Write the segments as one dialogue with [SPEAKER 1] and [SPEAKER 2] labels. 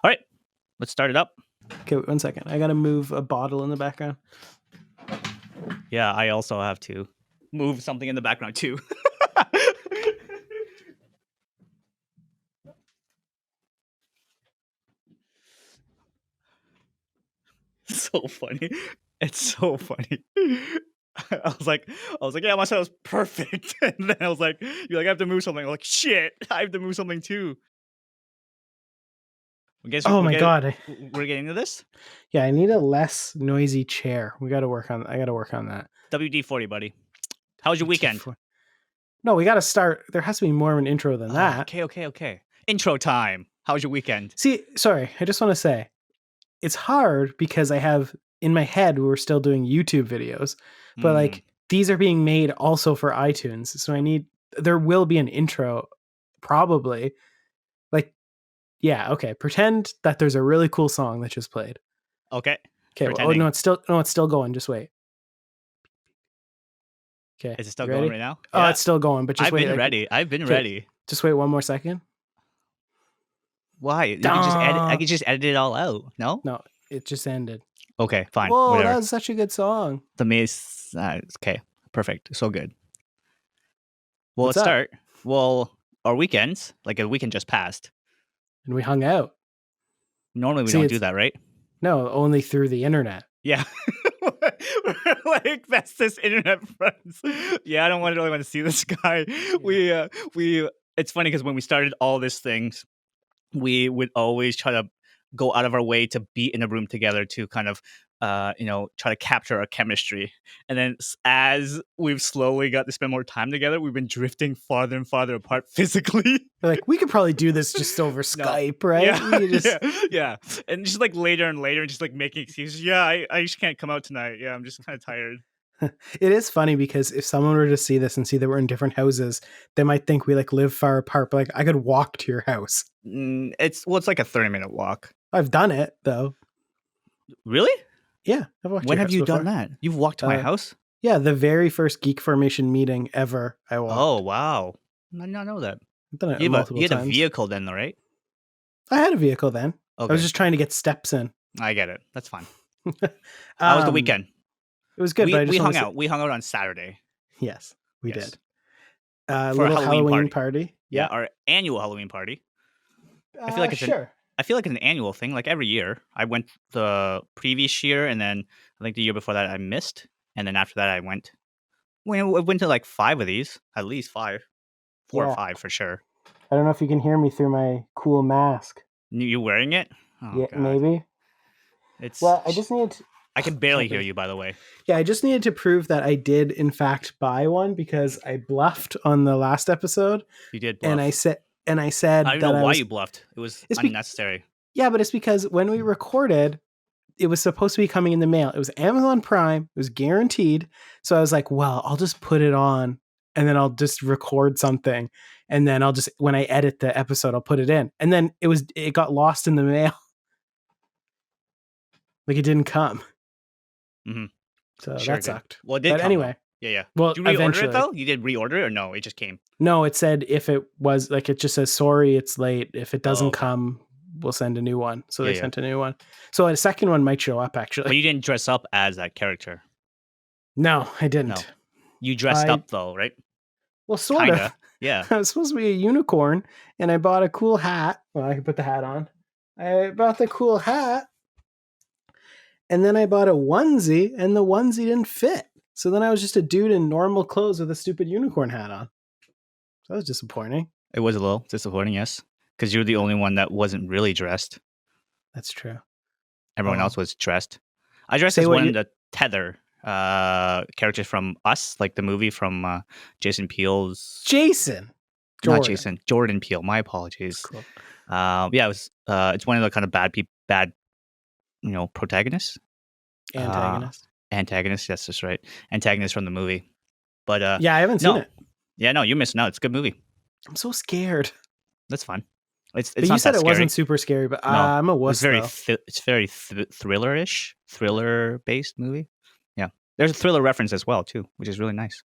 [SPEAKER 1] All right, let's start it up.
[SPEAKER 2] Okay, wait 1 second. I gotta move a bottle in the background.
[SPEAKER 1] Yeah, I also have to move something in the background too. So funny. It's so funny. I was like, yeah, my set was perfect. And then I was like, you're like, I have to move something. I'm like, shit, I have to move something too.
[SPEAKER 2] Oh my god.
[SPEAKER 1] We're getting into this?
[SPEAKER 2] Yeah, I need a less noisy chair. I gotta work on that.
[SPEAKER 1] WD-40, buddy. How was your weekend?
[SPEAKER 2] No, we gotta start. There has to be more of an intro than that.
[SPEAKER 1] Okay. Intro time. How was your weekend?
[SPEAKER 2] See, sorry, I just want to say, it's hard because I have in my head we're still doing YouTube videos, but like these are being made also for iTunes, so there will be an intro, probably. Like, yeah, okay. Pretend that there's a really cool song that just played.
[SPEAKER 1] Okay.
[SPEAKER 2] Okay. Oh no, it's still going. Just wait. Okay.
[SPEAKER 1] Is it still going right now?
[SPEAKER 2] Oh, yeah. It's still going, but just wait.
[SPEAKER 1] I've been ready.
[SPEAKER 2] Just wait 1 more second.
[SPEAKER 1] Why? I could just edit it all out. No?
[SPEAKER 2] No, it just ended.
[SPEAKER 1] Okay, fine.
[SPEAKER 2] Whoa,
[SPEAKER 1] whatever.
[SPEAKER 2] That was such a good song.
[SPEAKER 1] The maze. Okay, perfect. So good. Well, let's start. Well, our weekends, like a weekend just passed.
[SPEAKER 2] And we hung out.
[SPEAKER 1] Normally we don't do that, right?
[SPEAKER 2] No, only through the internet.
[SPEAKER 1] Yeah. Like that's this internet friends. Yeah, I don't really want to see this guy. Yeah. We it's funny because when we started all these things, we would always try to go out of our way to be in a room together to kind of try to capture our chemistry. And then as we've slowly got to spend more time together, we've been drifting farther and farther apart physically.
[SPEAKER 2] We're like, we could probably do this just over Skype, right?
[SPEAKER 1] Yeah. And just like later and later, just like making excuses. Yeah, I just can't come out tonight. Yeah, I'm just kind of tired.
[SPEAKER 2] It is funny because if someone were to see this and see that we're in different houses, they might think we like live far apart. But like, I could walk to your house.
[SPEAKER 1] It's like a 30-minute walk.
[SPEAKER 2] I've done it though.
[SPEAKER 1] Really?
[SPEAKER 2] Yeah, I've walked.
[SPEAKER 1] When have you done that? You've walked to my house?
[SPEAKER 2] Yeah, the very first Geek Formation meeting ever. I walked.
[SPEAKER 1] Oh wow! I did not know that.
[SPEAKER 2] I've done it
[SPEAKER 1] you had a vehicle then, though, right?
[SPEAKER 2] I had a vehicle then.
[SPEAKER 1] Okay.
[SPEAKER 2] I was just trying to get steps in.
[SPEAKER 1] I get it. That's fine. How was the weekend?
[SPEAKER 2] It was good.
[SPEAKER 1] We hung out. We hung out on Saturday.
[SPEAKER 2] Yes, we did.
[SPEAKER 1] For a
[SPEAKER 2] little Halloween party.
[SPEAKER 1] Yeah, our annual Halloween party. I feel like it's I feel like it's an annual thing. Like every year, I went the previous year, and then I think the year before that I missed, and then after that I went. I went to like 5 of these, at least 5, 4 or 5 for sure.
[SPEAKER 2] I don't know if you can hear me through my cool mask.
[SPEAKER 1] You wearing it?
[SPEAKER 2] Oh, yeah, God. Maybe. I just need.
[SPEAKER 1] I can barely hear you, by the way.
[SPEAKER 2] Yeah, I just needed to prove that I did in fact buy one because I bluffed on the last episode.
[SPEAKER 1] You did bluff.
[SPEAKER 2] And I said
[SPEAKER 1] I don't know why you bluffed. It was unnecessary.
[SPEAKER 2] Yeah, but it's because when we recorded, it was supposed to be coming in the mail. It was Amazon Prime. It was guaranteed. So I was like, well, I'll just put it on and then I'll just record something. And then when I edit the episode, I'll put it in. And then it got lost in the mail. Like it didn't come.
[SPEAKER 1] Mm-hmm.
[SPEAKER 2] So that sucked.
[SPEAKER 1] Well, it did come,
[SPEAKER 2] anyway.
[SPEAKER 1] Yeah.
[SPEAKER 2] Well,
[SPEAKER 1] did you reorder it though? You did reorder it or no? It just came.
[SPEAKER 2] No, it said if it was like, it just says, sorry, it's late. If it doesn't come, we'll send a new one. So they sent a new one. So a second one might show up actually.
[SPEAKER 1] But you didn't dress up as that character.
[SPEAKER 2] No, I didn't. No.
[SPEAKER 1] You dressed up though, right?
[SPEAKER 2] Well, sort of.
[SPEAKER 1] Yeah.
[SPEAKER 2] I was supposed to be a unicorn and I bought a cool hat. Well, I can put the hat on. I bought the cool hat. And then I bought a onesie and the onesie didn't fit. So then I was just a dude in normal clothes with a stupid unicorn hat on. So that was disappointing.
[SPEAKER 1] It was a little disappointing, yes. Because you're the only one that wasn't really dressed.
[SPEAKER 2] That's true.
[SPEAKER 1] Everyone else was dressed. I dressed as one of the Tether characters from Us, like the movie from Jason Peele's...
[SPEAKER 2] Jordan.
[SPEAKER 1] Not Jason. Jordan Peele. My apologies.
[SPEAKER 2] Cool.
[SPEAKER 1] Yeah, it was. It's one of the kind of bad, protagonists. Antagonist, yes, that's right. Antagonist from the movie. But
[SPEAKER 2] yeah, I haven't seen it.
[SPEAKER 1] Yeah, no, you're missing out. It's a good movie.
[SPEAKER 2] I'm so scared.
[SPEAKER 1] That's fine.
[SPEAKER 2] But you said it wasn't super scary, but I'm a wuss.
[SPEAKER 1] It's very thriller-ish, thriller-based movie. Yeah, there's a thriller reference as well too, which is really nice.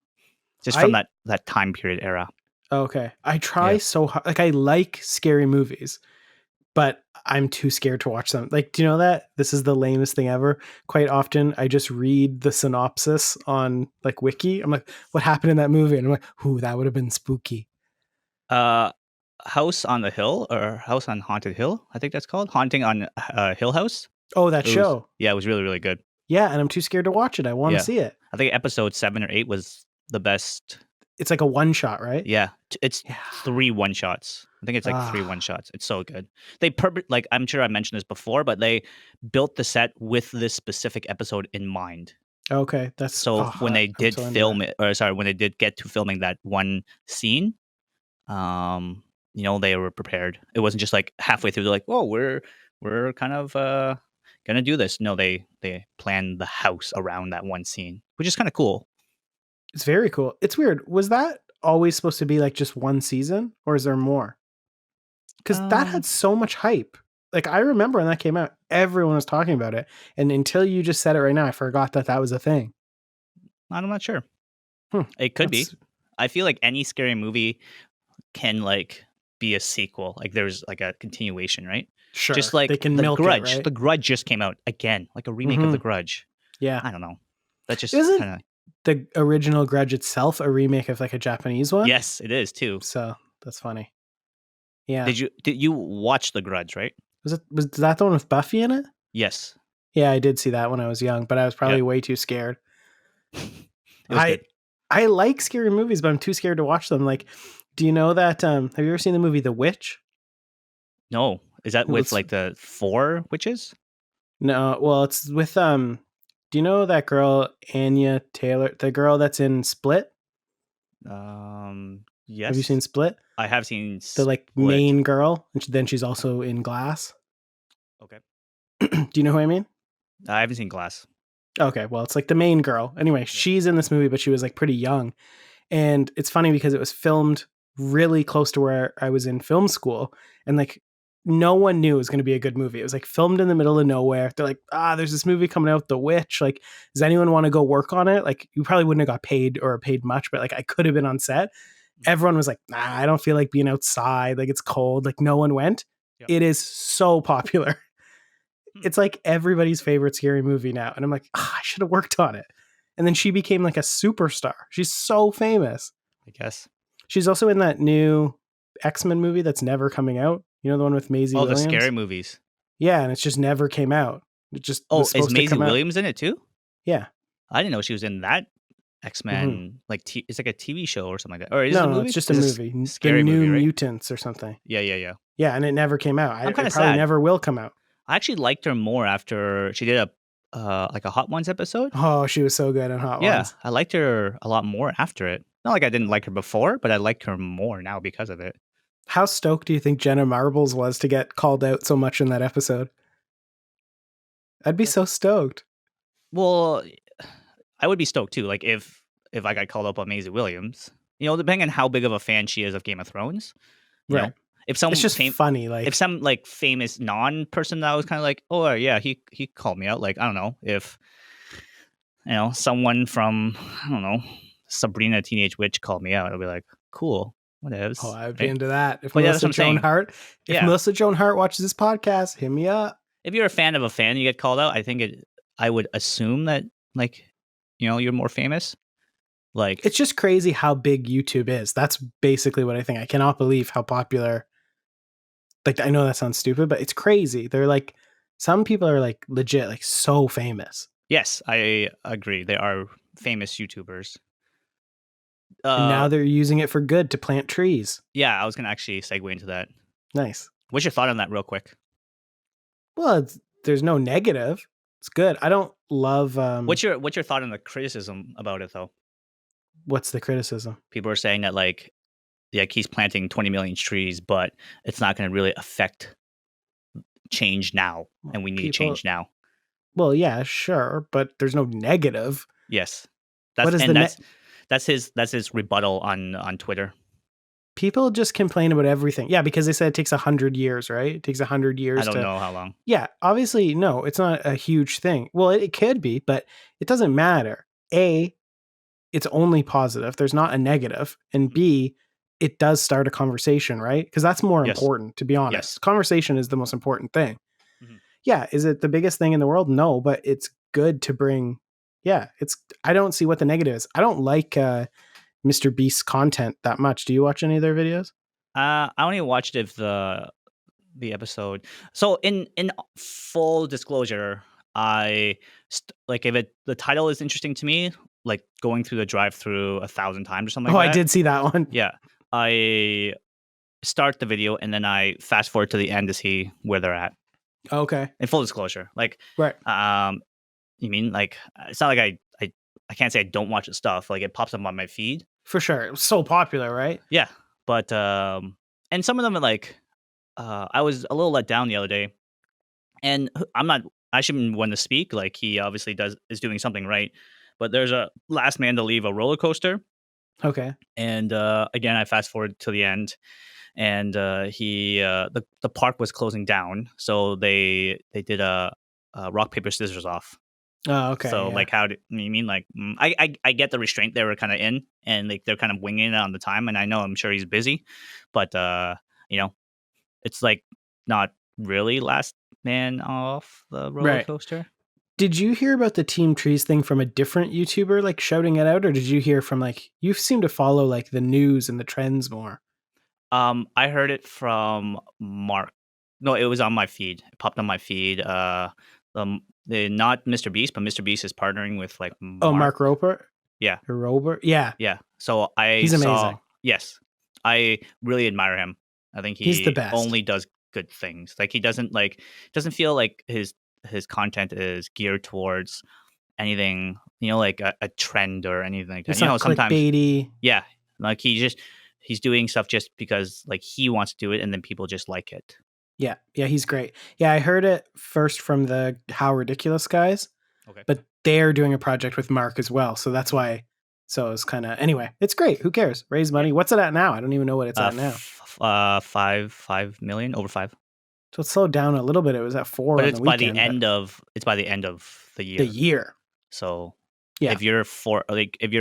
[SPEAKER 1] Just from that time period era.
[SPEAKER 2] Okay, I try so hard. Like I like scary movies, but I'm too scared to watch them. Like, do you know that? This is the lamest thing ever. Quite often, I just read the synopsis on like Wiki. I'm like, what happened in that movie? And I'm like, ooh, that would have been spooky.
[SPEAKER 1] Uh, House on the Hill or House on Haunted Hill, I think that's called. Haunting on Hill House.
[SPEAKER 2] Oh, that
[SPEAKER 1] It was
[SPEAKER 2] show.
[SPEAKER 1] yeah, it was really really good.
[SPEAKER 2] Yeah, and I'm too scared to watch it. I want to
[SPEAKER 1] Yeah,
[SPEAKER 2] see it.
[SPEAKER 1] I think episode 7 or 8 was the best.
[SPEAKER 2] It's like a one shot, right?
[SPEAKER 1] Yeah, it's
[SPEAKER 2] Yeah.
[SPEAKER 1] 3 one shots. I think it's like 3 one
[SPEAKER 2] Ah,
[SPEAKER 1] shots. It's so good. Like I'm sure I mentioned this before, but they built the set with this specific episode in mind.
[SPEAKER 2] okay. That's
[SPEAKER 1] So
[SPEAKER 2] oh,
[SPEAKER 1] when they
[SPEAKER 2] I'm
[SPEAKER 1] did
[SPEAKER 2] so into that.
[SPEAKER 1] film it, or sorry, when they did get to filming that one scene, they were prepared. It wasn't just like halfway through they're like, "Whoa, we're kind of gonna do this." No, they planned the house around that one scene, which is kind of cool.
[SPEAKER 2] It's very cool. It's weird. Was that always supposed to be like just one season, or is there more? Because that
[SPEAKER 1] Um,
[SPEAKER 2] had so much hype. Like I remember when that came out, everyone was talking about it, and until you just said it right now, I forgot that that was a thing.
[SPEAKER 1] I'm not sure.
[SPEAKER 2] Hmm,
[SPEAKER 1] It could be.
[SPEAKER 2] that's
[SPEAKER 1] I feel like any scary movie can like be a sequel. Like there's like a continuation, right? Just
[SPEAKER 2] sure they
[SPEAKER 1] like
[SPEAKER 2] can
[SPEAKER 1] The
[SPEAKER 2] milk it,
[SPEAKER 1] Grudge.
[SPEAKER 2] right?
[SPEAKER 1] The Grudge just came out again, like a remake of
[SPEAKER 2] Hmm.
[SPEAKER 1] The Grudge.
[SPEAKER 2] Yeah,
[SPEAKER 1] I don't know. That just
[SPEAKER 2] isn't
[SPEAKER 1] kind of
[SPEAKER 2] the original Grudge itself a remake of like a Japanese one?
[SPEAKER 1] yes, it is too.
[SPEAKER 2] So that's funny. Yeah,
[SPEAKER 1] Did you watch The Grudge, right?
[SPEAKER 2] was that the one with Buffy in it?
[SPEAKER 1] Yes.
[SPEAKER 2] Yeah, I did see that when I was young, but I was
[SPEAKER 1] Yep.
[SPEAKER 2] probably way too scared.
[SPEAKER 1] It was
[SPEAKER 2] I
[SPEAKER 1] good.
[SPEAKER 2] I like scary movies, but I'm too scared to watch them. Like, do you know that? Have you ever seen the movie The Witch?
[SPEAKER 1] No. Is that
[SPEAKER 2] Well,
[SPEAKER 1] with
[SPEAKER 2] it's
[SPEAKER 1] like the 4 witches?
[SPEAKER 2] no, well, it's with Do you know that girl Anya Taylor, the girl that's in Split? Have you
[SPEAKER 1] Yes.
[SPEAKER 2] seen Split?
[SPEAKER 1] I have seen
[SPEAKER 2] The like
[SPEAKER 1] Split.
[SPEAKER 2] main girl, and then she's also in Glass.
[SPEAKER 1] Okay.
[SPEAKER 2] Do you know who I mean?
[SPEAKER 1] I haven't seen Glass.
[SPEAKER 2] Okay, well, it's like the main girl. Anyway,
[SPEAKER 1] Yeah.
[SPEAKER 2] she's in this movie, but she was like pretty young. And it's funny because it was filmed really close to where I was in film school. And like no one knew it was going to be a good movie. It was like filmed in the middle of nowhere. They're like, there's this movie coming out, The Witch. Like, does anyone want to go work on it? Like, you probably wouldn't have got paid or paid much, but like I could have been on set. Everyone was like, nah, I don't feel like being outside. Like, it's cold. Like, no one went.
[SPEAKER 1] Yep.
[SPEAKER 2] It is so popular.
[SPEAKER 1] Hmm.
[SPEAKER 2] It's like everybody's favorite scary movie now. And I'm like, I should have worked on it. And then she became like a superstar. She's so famous.
[SPEAKER 1] I guess.
[SPEAKER 2] She's also in that new X-Men movie that's never coming out. You know, the one with Maisie
[SPEAKER 1] Oh, the
[SPEAKER 2] Williams?
[SPEAKER 1] scary movies.
[SPEAKER 2] Yeah, and it's just never came out. It just
[SPEAKER 1] Oh,
[SPEAKER 2] was
[SPEAKER 1] is
[SPEAKER 2] supposed to
[SPEAKER 1] Maisie
[SPEAKER 2] come out.
[SPEAKER 1] Williams in it too?
[SPEAKER 2] Yeah.
[SPEAKER 1] I didn't know she was in that
[SPEAKER 2] Mhm.
[SPEAKER 1] X-Men. Like it's like a TV show or something like that. Or is it a
[SPEAKER 2] No,
[SPEAKER 1] movie?
[SPEAKER 2] it's just a
[SPEAKER 1] It's
[SPEAKER 2] movie. The
[SPEAKER 1] scary
[SPEAKER 2] New
[SPEAKER 1] movie, right?
[SPEAKER 2] Mutants or something.
[SPEAKER 1] Yeah.
[SPEAKER 2] Yeah, and it never came out.
[SPEAKER 1] I'm
[SPEAKER 2] It
[SPEAKER 1] kinda
[SPEAKER 2] probably
[SPEAKER 1] sad.
[SPEAKER 2] never will come out.
[SPEAKER 1] I actually liked her more after she did like a Hot Ones episode.
[SPEAKER 2] Oh, she was so good in Hot
[SPEAKER 1] Yeah,
[SPEAKER 2] Ones.
[SPEAKER 1] I liked her a lot more after it. Not like I didn't like her before, but I like her more now because of it.
[SPEAKER 2] How stoked do you think Jenna Marbles was to get called out so much in that episode? I'd be
[SPEAKER 1] Like,
[SPEAKER 2] so stoked.
[SPEAKER 1] well, I would be stoked too. Like if I got called up on Maisie Williams, depending on how big of a fan she is of Game of Thrones, you know,
[SPEAKER 2] Right.
[SPEAKER 1] if
[SPEAKER 2] It's just funny.
[SPEAKER 1] if
[SPEAKER 2] Like,
[SPEAKER 1] some like famous non person that was kind of like, oh yeah, he called me out. Like I don't know if someone from I don't know Sabrina Teenage Witch called me out. I'll be like, cool,
[SPEAKER 2] oh,
[SPEAKER 1] whatevs,
[SPEAKER 2] I'd be
[SPEAKER 1] right?
[SPEAKER 2] into that. If
[SPEAKER 1] But yeah, that's what
[SPEAKER 2] Melissa
[SPEAKER 1] I'm
[SPEAKER 2] Joan
[SPEAKER 1] saying.
[SPEAKER 2] Hart, if
[SPEAKER 1] Yeah,
[SPEAKER 2] Melissa Joan Hart watches this podcast, hit me up.
[SPEAKER 1] if you're a fan of a fan, you get called out. I would assume that like you're more famous. Like
[SPEAKER 2] It's just crazy how big YouTube is. That's basically what I think. I cannot believe how popular. Like, I know that sounds stupid, but it's crazy. They're like, some people are like legit, like so famous.
[SPEAKER 1] yes, I agree. There are famous YouTubers.
[SPEAKER 2] And
[SPEAKER 1] Uh,
[SPEAKER 2] now they're using it for good to plant trees.
[SPEAKER 1] yeah, I was gonna actually segue into that.
[SPEAKER 2] Nice.
[SPEAKER 1] What's your thought on that, real quick?
[SPEAKER 2] Well, there's no negative. It's good. I don't love.
[SPEAKER 1] What's your thought on the criticism about it though?
[SPEAKER 2] What's the criticism?
[SPEAKER 1] People are saying that like he's planting 20 million trees, but it's not going to really affect change now, and we need
[SPEAKER 2] People-
[SPEAKER 1] change now.
[SPEAKER 2] Well, yeah, sure, but there's no negative.
[SPEAKER 1] Yes,
[SPEAKER 2] What is
[SPEAKER 1] that's his rebuttal on Twitter.
[SPEAKER 2] People just complain about everything. Yeah, because they said it takes 100 years, right? It takes 100 years
[SPEAKER 1] I don't
[SPEAKER 2] to
[SPEAKER 1] know how long.
[SPEAKER 2] Yeah, obviously, no, it's not a huge thing. Well, it could be, but it doesn't matter. A, it's only positive. There's not a negative. And B, it does start a conversation, right? Because that's more
[SPEAKER 1] Yes.
[SPEAKER 2] important, to be honest.
[SPEAKER 1] Yes.
[SPEAKER 2] Conversation is the most important thing.
[SPEAKER 1] Mhm.
[SPEAKER 2] Yeah, is it the biggest thing in the world? No, but it's good to bring. Yeah, it's. I don't see what the negative is. I don't like Mr. Beast's content that much. Do you watch any of their videos?
[SPEAKER 1] I only watched if the episode. So in full disclosure, like if the title is interesting to me, like going through the drive-through 1,000 times or something
[SPEAKER 2] Oh,
[SPEAKER 1] like
[SPEAKER 2] I
[SPEAKER 1] that.
[SPEAKER 2] did see that one.
[SPEAKER 1] Yeah, I start the video and then I fast forward to the end to see where they're at.
[SPEAKER 2] Okay,
[SPEAKER 1] In full disclosure, like,
[SPEAKER 2] right,
[SPEAKER 1] um, you mean like it's not like I can't say I don't watch the stuff. Like it pops up on my feed.
[SPEAKER 2] for sure. It was so popular, right?
[SPEAKER 1] Yeah, but and some of them are like, I was a little let down the other day, and I'm not. I shouldn't want to speak. Like he obviously is doing something right, but there's a last man to leave a roller coaster,
[SPEAKER 2] Okay.
[SPEAKER 1] and again I fast forward to the end, and the park was closing down, so they did a rock paper scissors off.
[SPEAKER 2] Oh, okay.
[SPEAKER 1] So
[SPEAKER 2] Yeah.
[SPEAKER 1] like, how do you mean? Like, I get the restraint they were kind of in, and like they're kind of winging it on the time, and I know I'm sure he's busy, but you know, it's like not really last man off the roller
[SPEAKER 2] Right.
[SPEAKER 1] coaster.
[SPEAKER 2] Did you hear about the Team Trees thing from a different YouTuber, like shouting it out, or did you hear from like you seem to follow like the news and the trends more?
[SPEAKER 1] I heard it from Mark. No, it was on my feed. It popped on my feed. Not Mr. Beast, but Mr. Beast is partnering with like
[SPEAKER 2] Oh,
[SPEAKER 1] Mark.
[SPEAKER 2] Mark Roper
[SPEAKER 1] Yeah,
[SPEAKER 2] or Rober? Yeah,
[SPEAKER 1] yeah. So I
[SPEAKER 2] he's
[SPEAKER 1] saw.
[SPEAKER 2] amazing.
[SPEAKER 1] Yes, I really admire him. I think
[SPEAKER 2] He's the
[SPEAKER 1] he
[SPEAKER 2] best.
[SPEAKER 1] only does good things. Like he doesn't feel like his content is geared towards anything. Like a trend or anything like that.
[SPEAKER 2] It's not
[SPEAKER 1] Sometimes
[SPEAKER 2] clickbaity.
[SPEAKER 1] yeah, like he's doing stuff just because like he wants to do it, and then people just like it.
[SPEAKER 2] Yeah, yeah, he's great. Yeah, I heard it first from the How Ridiculous guys,
[SPEAKER 1] Okay.
[SPEAKER 2] but they're doing a project with Mark as well, so that's why. So it's kind of anyway. It's great. Who cares? Raise
[SPEAKER 1] Yeah.
[SPEAKER 2] money. What's it at now? I don't even know what it's at now.
[SPEAKER 1] 5 million, over 5.
[SPEAKER 2] So it slowed down a little bit. It was at 4
[SPEAKER 1] But
[SPEAKER 2] on the weekend.
[SPEAKER 1] it's by the end of the
[SPEAKER 2] The
[SPEAKER 1] year.
[SPEAKER 2] year.
[SPEAKER 1] So
[SPEAKER 2] Yeah.
[SPEAKER 1] if you're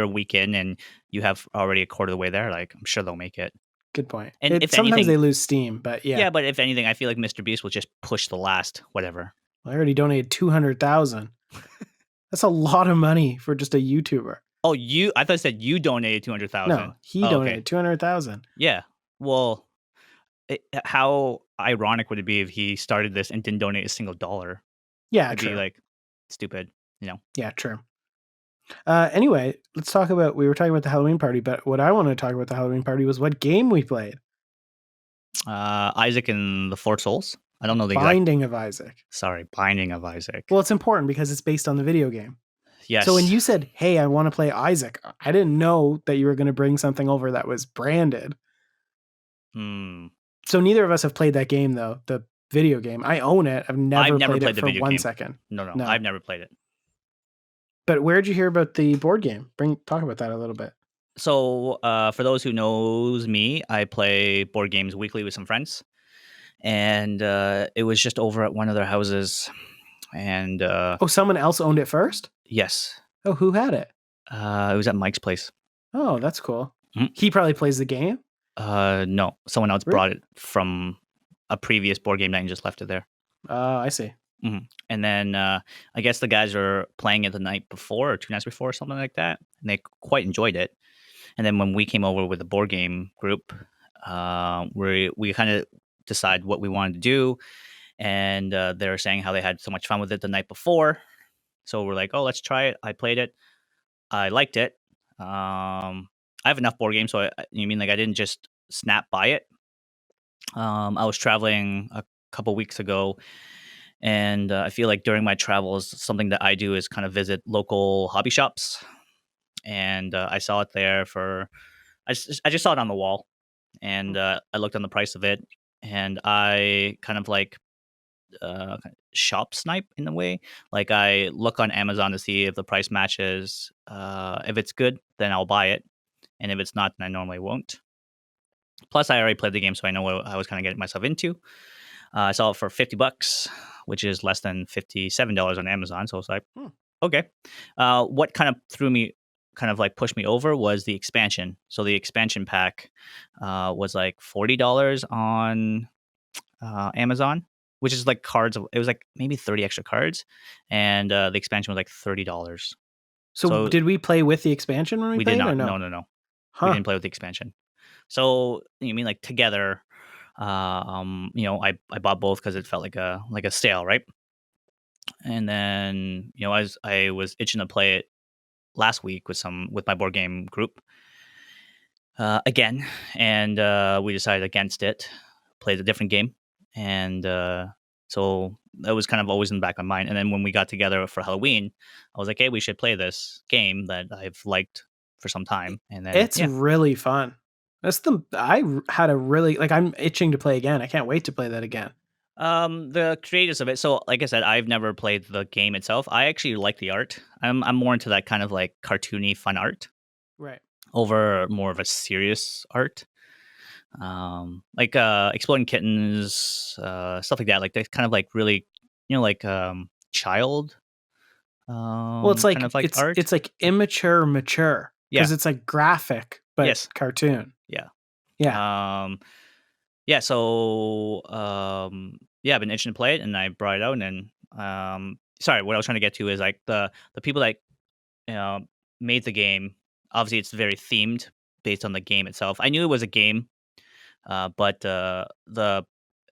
[SPEAKER 1] a week in and you have already a quarter of the way there, like I'm sure they'll make it.
[SPEAKER 2] Good point.
[SPEAKER 1] And if
[SPEAKER 2] Sometimes
[SPEAKER 1] anything,
[SPEAKER 2] they lose steam, but yeah.
[SPEAKER 1] yeah, but if anything, I feel like Mr. Beast will just push the last whatever.
[SPEAKER 2] I already donated 200,000. That's a lot of money for just a YouTuber.
[SPEAKER 1] Oh, I thought you said you donated 200,000.
[SPEAKER 2] No, he donated 200,000.
[SPEAKER 1] Yeah. Well, how ironic would it be if he started this and didn't donate a single dollar?
[SPEAKER 2] Yeah,
[SPEAKER 1] It'd
[SPEAKER 2] true.
[SPEAKER 1] be like stupid,
[SPEAKER 2] Yeah, true. Anyway, let's talk about. We were talking about the Halloween party, but what I wanted to talk about the Halloween party was what game we played.
[SPEAKER 1] Isaac and the Four Souls. I don't know the exact.
[SPEAKER 2] Binding of Isaac.
[SPEAKER 1] Sorry, Binding of Isaac.
[SPEAKER 2] Well, it's important because it's based on the video game.
[SPEAKER 1] Yes.
[SPEAKER 2] So when you said, "Hey, I want to play Isaac," I didn't know that you were going to bring something over that was branded. So neither of us have played that game, though. The video game. I own it. I've never played it for 1 second.
[SPEAKER 1] No, I've never played it.
[SPEAKER 2] But where'd you hear about the board game? Talk about that a little bit.
[SPEAKER 1] So, for those who knows me, I play board games weekly with some friends, and it was just over at one of their houses, and
[SPEAKER 2] Oh, someone else owned it first?
[SPEAKER 1] yes,
[SPEAKER 2] Oh, who had it?
[SPEAKER 1] it was at Mike's place.
[SPEAKER 2] Oh, that's cool.
[SPEAKER 1] Mhm.
[SPEAKER 2] He probably plays the game?
[SPEAKER 1] No, someone else
[SPEAKER 2] Really?
[SPEAKER 1] brought it from a previous board game night and just left it there.
[SPEAKER 2] I see.
[SPEAKER 1] And then I guess the guys were playing it the night before or 2 nights before or something like that, and they quite enjoyed it. And then when we came over with the board game group, we kind of decide what we wanted to do, and they were saying how they had so much fun with it the night before. So we're like, oh, let's try it. I played it. I liked it. I have enough board games, so you mean like I didn't just snap by it. I was traveling a couple weeks ago, and I feel like during my travels, something that I do is kind of visit local hobby shops. And I saw it there I just saw it on the wall, and I looked on the price of it, and I kind of like shop snipe in a way. Like I look on Amazon to see if the price matches. If it's good, then I'll buy it, and if it's not, then I normally won't. Plus, I already played the game, so I know what I was kind of getting myself into. I saw it for $50, which is less than $57 on Amazon. So I was like, okay. What kind of threw me kind of like pushed me over was the expansion. So the expansion pack was like $40 on Amazon, which is like cards. It was like maybe 30 extra cards, and the expansion was like $30.
[SPEAKER 2] So
[SPEAKER 1] So
[SPEAKER 2] did we play with the expansion when we
[SPEAKER 1] we did
[SPEAKER 2] played or
[SPEAKER 1] not.
[SPEAKER 2] no?
[SPEAKER 1] No, no, no. We
[SPEAKER 2] Huh.
[SPEAKER 1] didn't play with the expansion. So you mean like together? I bought both because it felt like a sale, right? And then as I was itching to play it last week with my board game group again, and we decided against it, played a different game, and so that was kind of always in the back of my mind. And then when we got together for Halloween, I was like, "Hey, we should play this game that I've liked for some time." And then
[SPEAKER 2] It's really fun. Had a really like I'm itching to play again. I can't wait to play that again.
[SPEAKER 1] the creators of it. So, like I said, I've never played the game itself. I actually like the art. I'm more into that kind of like cartoony fun art
[SPEAKER 2] Right.
[SPEAKER 1] over more of a serious art. Like exploding kittens, stuff like that. Like they kind of like really, like child,
[SPEAKER 2] Well, it's
[SPEAKER 1] kind
[SPEAKER 2] like
[SPEAKER 1] of like art.
[SPEAKER 2] it's like immature mature
[SPEAKER 1] Yeah.
[SPEAKER 2] because it's like graphic but
[SPEAKER 1] Yes.
[SPEAKER 2] cartoon.
[SPEAKER 1] Yeah.
[SPEAKER 2] Yeah.
[SPEAKER 1] Um. Yeah. So. Yeah, I've been itching to play it, and I brought it out, and sorry, what I was trying to get to is like the people that uh, made the game. Obviously, it's very themed based on the game itself. I knew it was a game, but the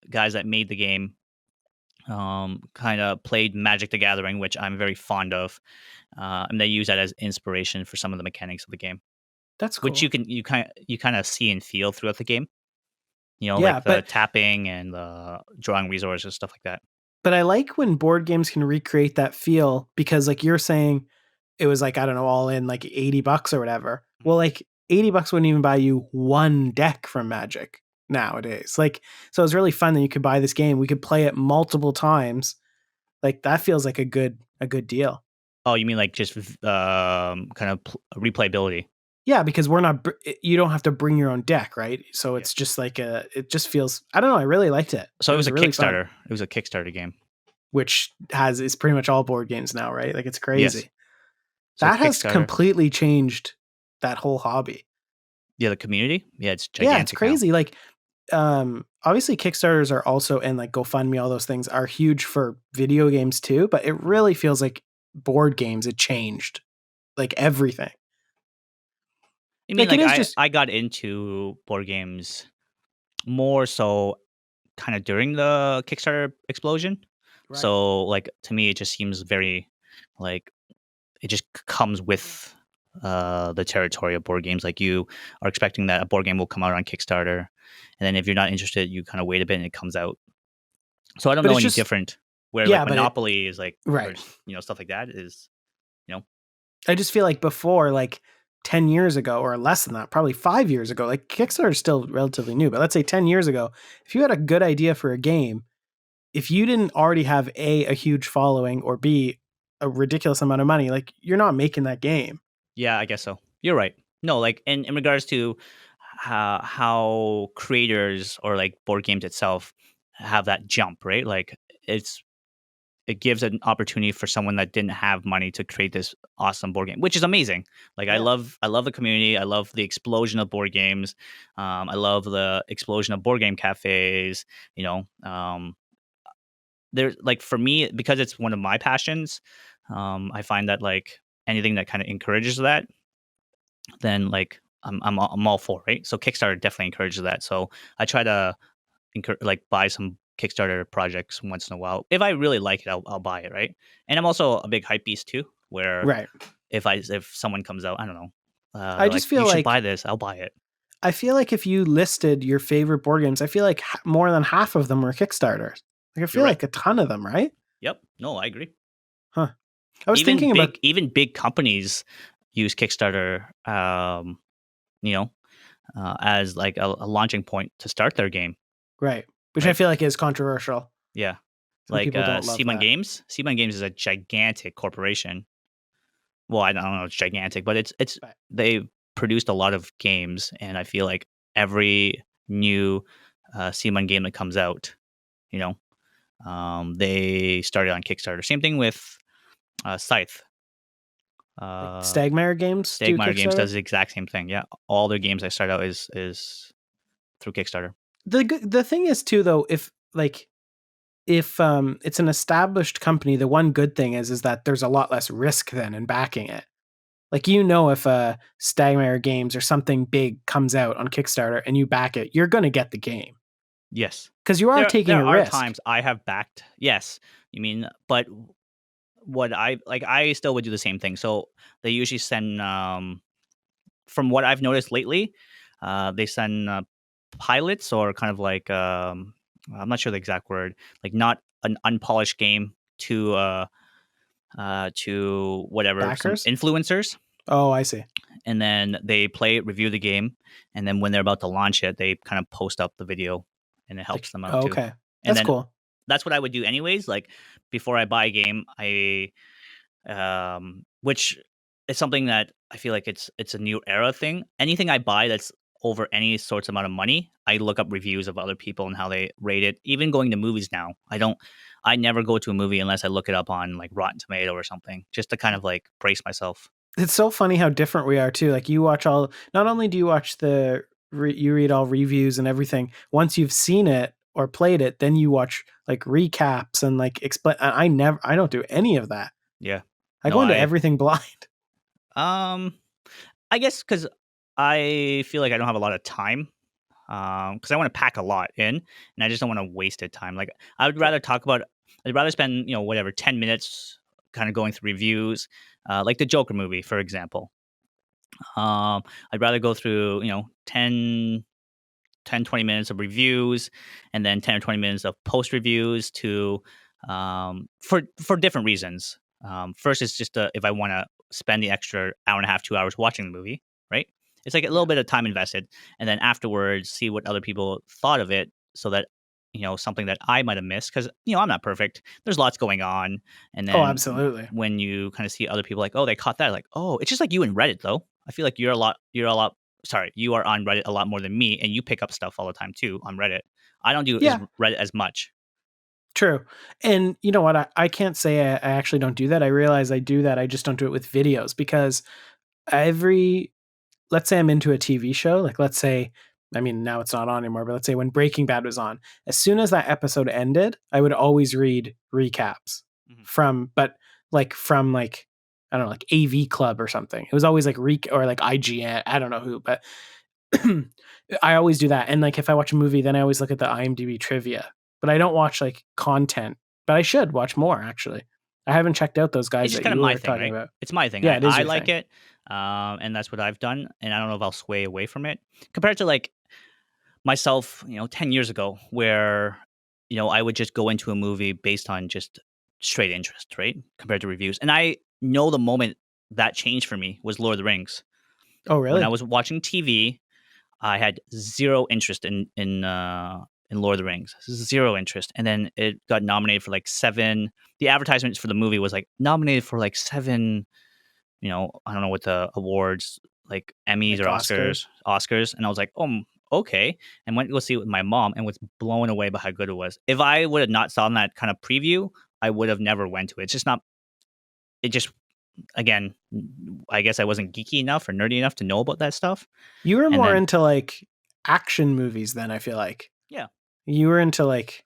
[SPEAKER 1] guys that made the game kind of played Magic the Gathering, which I'm very fond of, and they use that as inspiration for some of the mechanics of the game,
[SPEAKER 2] That's
[SPEAKER 1] which
[SPEAKER 2] cool.
[SPEAKER 1] you kind of see and feel throughout the game.
[SPEAKER 2] Yeah,
[SPEAKER 1] Like the
[SPEAKER 2] but
[SPEAKER 1] tapping and the drawing resources, stuff like that.
[SPEAKER 2] I like when board games can recreate that feel because like you're saying it was like I don't know all in like $80 or whatever.
[SPEAKER 1] Mhm.
[SPEAKER 2] Well, like $80 wouldn't even buy you one deck from Magic nowadays. Like so it's really fun that you could buy this game. We could play it multiple times. Like that feels like a good deal.
[SPEAKER 1] Oh, you mean like just kind of replayability?
[SPEAKER 2] Yeah, because we're not you don't have to bring your own deck, right? So
[SPEAKER 1] Yeah.
[SPEAKER 2] it's just like it just feels I don't know, I really liked it.
[SPEAKER 1] So
[SPEAKER 2] It
[SPEAKER 1] it was
[SPEAKER 2] was
[SPEAKER 1] a
[SPEAKER 2] really fun,
[SPEAKER 1] Kickstarter. It was a Kickstarter game.
[SPEAKER 2] which has is pretty much all board games now, right? Like it's
[SPEAKER 1] Yes.
[SPEAKER 2] crazy.
[SPEAKER 1] So
[SPEAKER 2] That has
[SPEAKER 1] Kickstarter.
[SPEAKER 2] completely changed that whole hobby.
[SPEAKER 1] Yeah, the community. Yeah, it's
[SPEAKER 2] Yeah, it's
[SPEAKER 1] gigantic now.
[SPEAKER 2] crazy. Like obviously Kickstarters are also and like GoFundMe, all those things are huge for video games too, but it really feels like board games it changed like everything.
[SPEAKER 1] I mean,
[SPEAKER 2] Like it
[SPEAKER 1] like
[SPEAKER 2] is just
[SPEAKER 1] I got into board games more so kind of during the Kickstarter explosion.
[SPEAKER 2] right.
[SPEAKER 1] So like to me, it just seems very like it just comes with the territory of board games. Like you are expecting that a board game will come out on Kickstarter, and then if you're not interested, you kind of wait a bit and it comes out. So I don't
[SPEAKER 2] But
[SPEAKER 1] know
[SPEAKER 2] it's
[SPEAKER 1] any
[SPEAKER 2] just
[SPEAKER 1] different. Where like
[SPEAKER 2] yeah, but it
[SPEAKER 1] Monopoly is like, or
[SPEAKER 2] right.
[SPEAKER 1] stuff like that is, you know,
[SPEAKER 2] I just feel like before, like 10 years ago or less than that, probably 5 years ago, like Kickstarter is still relatively new, but let's say 10 years ago, if you had a good idea for a game, if you didn't already have a huge following or B, a ridiculous amount of money, like you're not making that game.
[SPEAKER 1] yeah, I guess so. You're right. No, like in regards to how creators or like board games itself have that jump, right? Like it's it gives an opportunity for someone that didn't have money to create this awesome board game, which is amazing. Like
[SPEAKER 2] Yeah.
[SPEAKER 1] I love the community. I love the explosion of board games. I love the explosion of board game cafes. There's like for me because it's one of my passions. I find that like anything that kind of encourages that, then like I'm all for, right? So Kickstarter definitely encourages that. So I try to like buy some Kickstarter projects once in a while. If I really like it, I'll buy it, right? And I'm also a big hype beast too, where
[SPEAKER 2] Right.
[SPEAKER 1] if someone comes out, I don't know,
[SPEAKER 2] I
[SPEAKER 1] like
[SPEAKER 2] just
[SPEAKER 1] you
[SPEAKER 2] feel
[SPEAKER 1] should
[SPEAKER 2] like
[SPEAKER 1] buy this, I'll buy it.
[SPEAKER 2] I feel like if you listed your favorite board games, I feel like more than half of them were Kickstarters. Like I
[SPEAKER 1] You're
[SPEAKER 2] feel
[SPEAKER 1] right.
[SPEAKER 2] like a ton of them, right?
[SPEAKER 1] Yep. No, I agree.
[SPEAKER 2] Huh. I was thinking about
[SPEAKER 1] Even big companies use Kickstarter, you know, as like a launching point to start their game,
[SPEAKER 2] right, which I
[SPEAKER 1] right?
[SPEAKER 2] feel like is controversial.
[SPEAKER 1] Yeah.
[SPEAKER 2] Some
[SPEAKER 1] Like
[SPEAKER 2] people don't love
[SPEAKER 1] Simon
[SPEAKER 2] that.
[SPEAKER 1] Games. Simon Games is a gigantic corporation. Well, I don't know, it's gigantic, but it's
[SPEAKER 2] But
[SPEAKER 1] they produced a lot of games, and I feel like every new Simon game that comes out, you know, they started on Kickstarter. Same thing with Scythe.
[SPEAKER 2] Like
[SPEAKER 1] Uh,
[SPEAKER 2] Stagmire Games do
[SPEAKER 1] Stagmire Games
[SPEAKER 2] Kickstarter.
[SPEAKER 1] does the exact same thing. Yeah, all their games I start out is through Kickstarter.
[SPEAKER 2] The thing is too though, if it's an established company, the one good thing is that there's a lot less risk then in backing it. Like, you know, if Stagmire Games or something big comes out on Kickstarter and you back it, you're going to get the game
[SPEAKER 1] Yes,
[SPEAKER 2] because you are taking
[SPEAKER 1] there
[SPEAKER 2] a
[SPEAKER 1] are
[SPEAKER 2] risk.
[SPEAKER 1] times I have backed. Yes, you mean, but what I still would do the same thing. So they usually send from what I've noticed lately, they send pilots or kind of like I'm not sure the exact word, like not an unpolished game to whatever some
[SPEAKER 2] Backers?
[SPEAKER 1] influencers,
[SPEAKER 2] Oh, I see.
[SPEAKER 1] and then they play it, review the game, and then when they're about to launch it, they kind of post up the video, and it helps
[SPEAKER 2] Like,
[SPEAKER 1] them out
[SPEAKER 2] oh,
[SPEAKER 1] too.
[SPEAKER 2] okay.
[SPEAKER 1] And
[SPEAKER 2] That's
[SPEAKER 1] then
[SPEAKER 2] cool.
[SPEAKER 1] that's what I would do anyways. Like before I buy a game, which is something that I feel like it's a new era thing. Anything I buy that's over any sorts amount of money, I look up reviews of other people and how they rate it. Even going to movies now, I never go to a movie unless I look it up on like Rotten Tomato or something, just to kind of like brace myself.
[SPEAKER 2] It's so funny how different we are too. Like, you watch all, not only do you watch you read all reviews and everything, once you've seen it or played it, then you watch like recaps and like explain. I don't do any of that.
[SPEAKER 1] Yeah.
[SPEAKER 2] I
[SPEAKER 1] No,
[SPEAKER 2] go into everything blind.
[SPEAKER 1] um I guess because I feel like I don't have a lot of time. Because I want to pack a lot in, and I just don't want to waste it time. Like I would
[SPEAKER 2] Sure.
[SPEAKER 1] rather talk about. I'd rather spend whatever 10 minutes kind of going through reviews, like the Joker movie, for example. I'd rather go through 20 minutes of reviews, and then 10 or 20 minutes of post reviews to for different reasons. First is just if I want to spend the extra hour and a half, 2 hours watching the movie, right? It's like a little
[SPEAKER 2] Yeah.
[SPEAKER 1] bit of time invested, and then afterwards see what other people thought of it, so that something that I might have missed, because I'm not perfect. There's lots going on, and
[SPEAKER 2] Oh,
[SPEAKER 1] then
[SPEAKER 2] absolutely.
[SPEAKER 1] when you kind of see other people like, oh, they caught that, like, oh, it's just like you in Reddit though. I feel like sorry, you are on Reddit a lot more than me, and you pick up stuff all the time too on Reddit. I don't do
[SPEAKER 2] Yeah,
[SPEAKER 1] Reddit as much.
[SPEAKER 2] true. And you know what? I can't say I actually don't do that. I realize I do that. I just don't do it with videos because every, let's say I'm into a TV show, like let's say, I mean, now it's not on anymore, but let's say when Breaking Bad was on, as soon as that episode ended, I would always read recaps
[SPEAKER 1] Mhm.
[SPEAKER 2] from like, I don't know, like AV Club or something. It was always like or like IGN, I don't know who, but I always do that. And like if I watch a movie, then I always look at the IMDb trivia. But I don't watch like content. But I should watch more actually. I haven't checked out those
[SPEAKER 1] It's
[SPEAKER 2] guys
[SPEAKER 1] just
[SPEAKER 2] that
[SPEAKER 1] kind of
[SPEAKER 2] you
[SPEAKER 1] my
[SPEAKER 2] were
[SPEAKER 1] thing,
[SPEAKER 2] talking
[SPEAKER 1] right?
[SPEAKER 2] about.
[SPEAKER 1] It's my thing.
[SPEAKER 2] Yeah,
[SPEAKER 1] I
[SPEAKER 2] it is
[SPEAKER 1] I
[SPEAKER 2] your
[SPEAKER 1] like
[SPEAKER 2] thing.
[SPEAKER 1] it, and that's what I've done. And I don't know if I'll sway away from it compared to like myself, 10 years ago, where I would just go into a movie based on just straight interest, right? Compared to reviews, and I know the moment that changed for me was Lord of the Rings.
[SPEAKER 2] Oh,
[SPEAKER 1] When I
[SPEAKER 2] really?
[SPEAKER 1] was watching TV, I had zero interest in Lord of the Rings, zero interest, and then it got nominated for like seven. The advertisements for the movie was like nominated for like seven. I don't know what the awards, like Emmys
[SPEAKER 2] Like
[SPEAKER 1] or
[SPEAKER 2] Oscars?
[SPEAKER 1] Oscars, and I was like, oh, okay, and went to go see it with my mom, and was blown away by how good it was. If I would have not saw that kind of preview, I would have never went to it. It's just not. It just again, I guess I wasn't geeky enough or nerdy enough to know about that stuff,
[SPEAKER 2] You were
[SPEAKER 1] and
[SPEAKER 2] more
[SPEAKER 1] then
[SPEAKER 2] into like action movies then, I feel like.
[SPEAKER 1] yeah.
[SPEAKER 2] You were into like,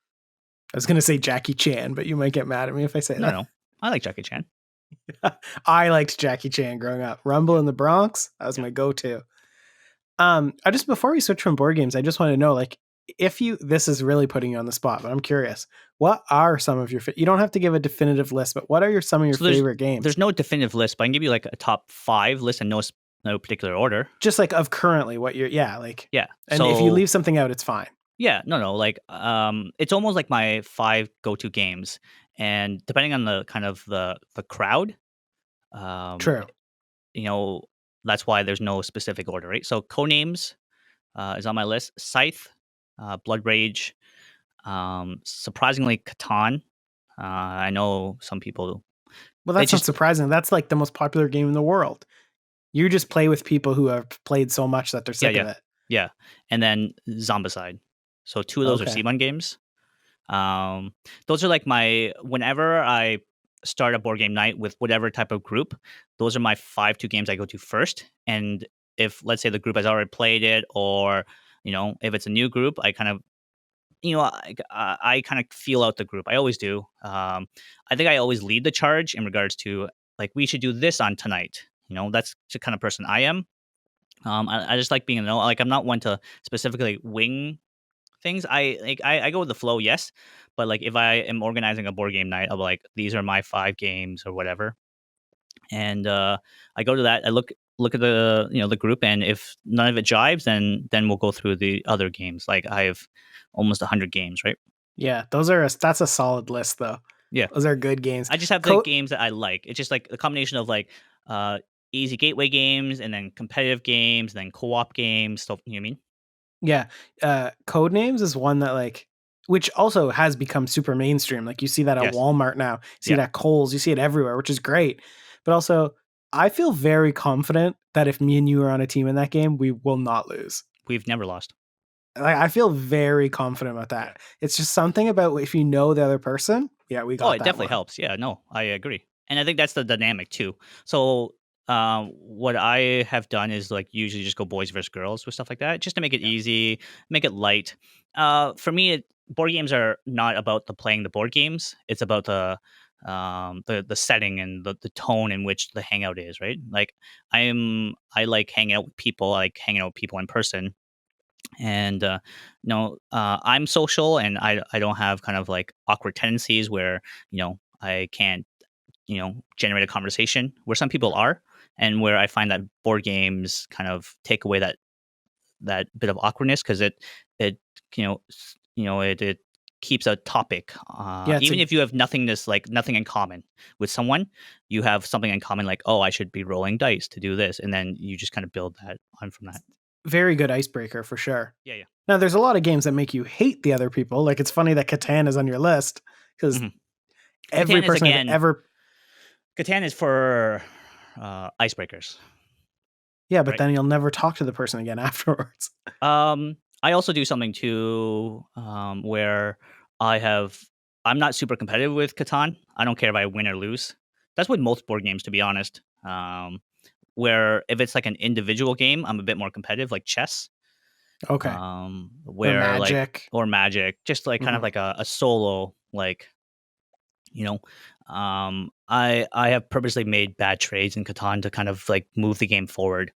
[SPEAKER 2] I was gonna say Jackie Chan, but you might get mad at me if I say
[SPEAKER 1] No,
[SPEAKER 2] that.
[SPEAKER 1] no. I like Jackie Chan.
[SPEAKER 2] I liked Jackie Chan growing up. Rumble
[SPEAKER 1] Yeah.
[SPEAKER 2] in the Bronx, that was
[SPEAKER 1] Yeah.
[SPEAKER 2] my go-to. I just, before we switch from board games, I just want to know, like, if you, this is really putting you on the spot, but I'm curious. What are some of your you don't have to give a definitive list, but what are some of your
[SPEAKER 1] So there's
[SPEAKER 2] favorite games?
[SPEAKER 1] there's no definitive list, but I can give you like a top five list in no particular order.
[SPEAKER 2] Just like of currently what you're, yeah, like,
[SPEAKER 1] Yeah.
[SPEAKER 2] and if you
[SPEAKER 1] So
[SPEAKER 2] leave something out, it's fine.
[SPEAKER 1] yeah, no. Like it's almost like my five go-to games. And depending on the kind of the crowd, um,
[SPEAKER 2] True.
[SPEAKER 1] you know, that's why there's no specific order, right? So Codenames is on my list. Scythe, Blood Rage, surprisingly Catan. I know some people
[SPEAKER 2] Well,
[SPEAKER 1] they
[SPEAKER 2] that's not
[SPEAKER 1] just
[SPEAKER 2] surprising. That's like the most popular game in the world. You just play with people who have played so much that they're
[SPEAKER 1] yeah,
[SPEAKER 2] sick of
[SPEAKER 1] yeah,
[SPEAKER 2] it.
[SPEAKER 1] yeah. And then Zombicide. So two of those are
[SPEAKER 2] Okay.
[SPEAKER 1] C1 games. Those are like my whenever I start a board game night with whatever type of group, those are my 2 games I go to first. And if let's say the group has already played it, or if it's a new group, I kind of I kind of feel out the group. I always do. I think I always lead the charge in regards to like we should do this on tonight. That's the kind of person I am. I just like being like I'm not one to specifically wing things. I go with the flow, yes, but like if I am organizing a board game night, I'll be like these are my 5 games or whatever, and I go to that. I look at the group, and if none of it jives, then we'll go through the other games. Like I have almost 100 games, right?
[SPEAKER 2] Yeah, that's a solid list though.
[SPEAKER 1] Yeah,
[SPEAKER 2] Those are good games.
[SPEAKER 1] I just have the games that I like. It's just like a combination of like easy gateway games, and then competitive games, and then co-op games. So you know what I mean?
[SPEAKER 2] Yeah, Codenames is one that which also has become super mainstream. Like you see that at
[SPEAKER 1] Yes.
[SPEAKER 2] Walmart now, you see
[SPEAKER 1] Yeah.
[SPEAKER 2] it at Kohl's, you see it everywhere, which is great. But also, I feel very confident that if me and you are on a team in that game, we will not lose.
[SPEAKER 1] We've never lost.
[SPEAKER 2] Like, I feel very confident about that. It's just something about if you know the other person. Yeah, we got
[SPEAKER 1] It
[SPEAKER 2] that
[SPEAKER 1] definitely
[SPEAKER 2] one.
[SPEAKER 1] helps. Yeah, no, I agree. And I think that's the dynamic too. So, what I have done is like usually just go boys versus girls with stuff like that, just to make it easy, make it light. For me, board games are not about the playing the board games. It's about the setting and the tone in which the hangout is, right? Like I like hanging out with people. I like hanging out with people in person. And I'm social, and I don't have kind of like awkward tendencies where I can't generate a conversation, where some people are, and where I find that board games kind of take away that bit of awkwardness, because it it keeps a topic,
[SPEAKER 2] Yeah,
[SPEAKER 1] even if you have nothing in common with someone. You have something in common, like, oh, I should be rolling dice to do this, and then you just kind of build that on from that.
[SPEAKER 2] very good icebreaker for sure.
[SPEAKER 1] Yeah.
[SPEAKER 2] Now, there's a lot of games that make you hate the other people. Like, it's funny that Catan is on your list because
[SPEAKER 1] Hmm.
[SPEAKER 2] every
[SPEAKER 1] Catan is
[SPEAKER 2] person I've
[SPEAKER 1] again.
[SPEAKER 2] ever.
[SPEAKER 1] Catan is for icebreakers,
[SPEAKER 2] Yeah, but
[SPEAKER 1] right?
[SPEAKER 2] then you'll never talk to the person again afterwards.
[SPEAKER 1] I also do something too, where I'm not super competitive with Catan. I don't care if I win or lose. That's with most board games, to be honest. Where if it's like an individual game, I'm a bit more competitive, like chess.
[SPEAKER 2] Okay. Or
[SPEAKER 1] Where like
[SPEAKER 2] Magic.
[SPEAKER 1] or Magic, just like kind of
[SPEAKER 2] Mhm.
[SPEAKER 1] like a solo, like you know. I have purposely made bad trades in Catan to kind of like move the game forward.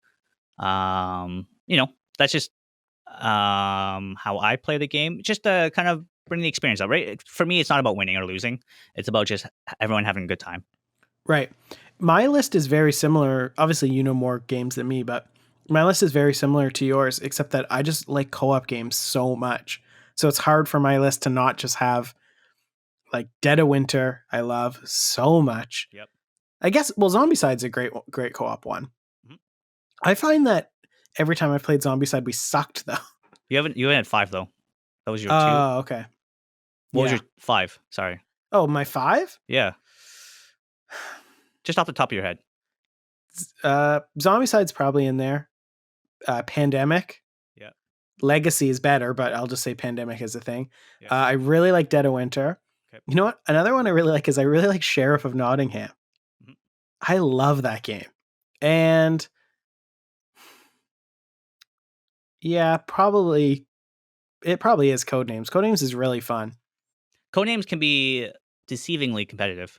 [SPEAKER 1] That's just how I play the game, just to kind of bring the experience up, right? For me, it's not about winning or losing. It's about just everyone having a good time.
[SPEAKER 2] Right. My list is very similar. Obviously, you know more games than me, but my list is very similar to yours, except that I just like co op games so much. So it's hard for my list to not just have like Dead of Winter, I love so much.
[SPEAKER 1] Yep.
[SPEAKER 2] I guess, well, Zombicide's a great co op one.
[SPEAKER 1] Mhm.
[SPEAKER 2] I find that every time I played Zombicide, we sucked though.
[SPEAKER 1] You haven't had 5 though. That was your 2.
[SPEAKER 2] Oh, okay.
[SPEAKER 1] What was
[SPEAKER 2] Yeah.
[SPEAKER 1] your 5? Sorry.
[SPEAKER 2] Oh, my 5?
[SPEAKER 1] Yeah. Just off the top of your head.
[SPEAKER 2] Zombicide's probably in there. Pandemic.
[SPEAKER 1] Yeah.
[SPEAKER 2] Legacy is better, but I'll just say Pandemic is a thing.
[SPEAKER 1] Yeah.
[SPEAKER 2] I really like Dead of Winter.
[SPEAKER 1] Okay.
[SPEAKER 2] You know what? Another one I really like is I really like Sheriff of Nottingham.
[SPEAKER 1] Mhm.
[SPEAKER 2] I love that game. And yeah, it probably is Codenames. Codenames is really fun.
[SPEAKER 1] Codenames can be deceivingly competitive.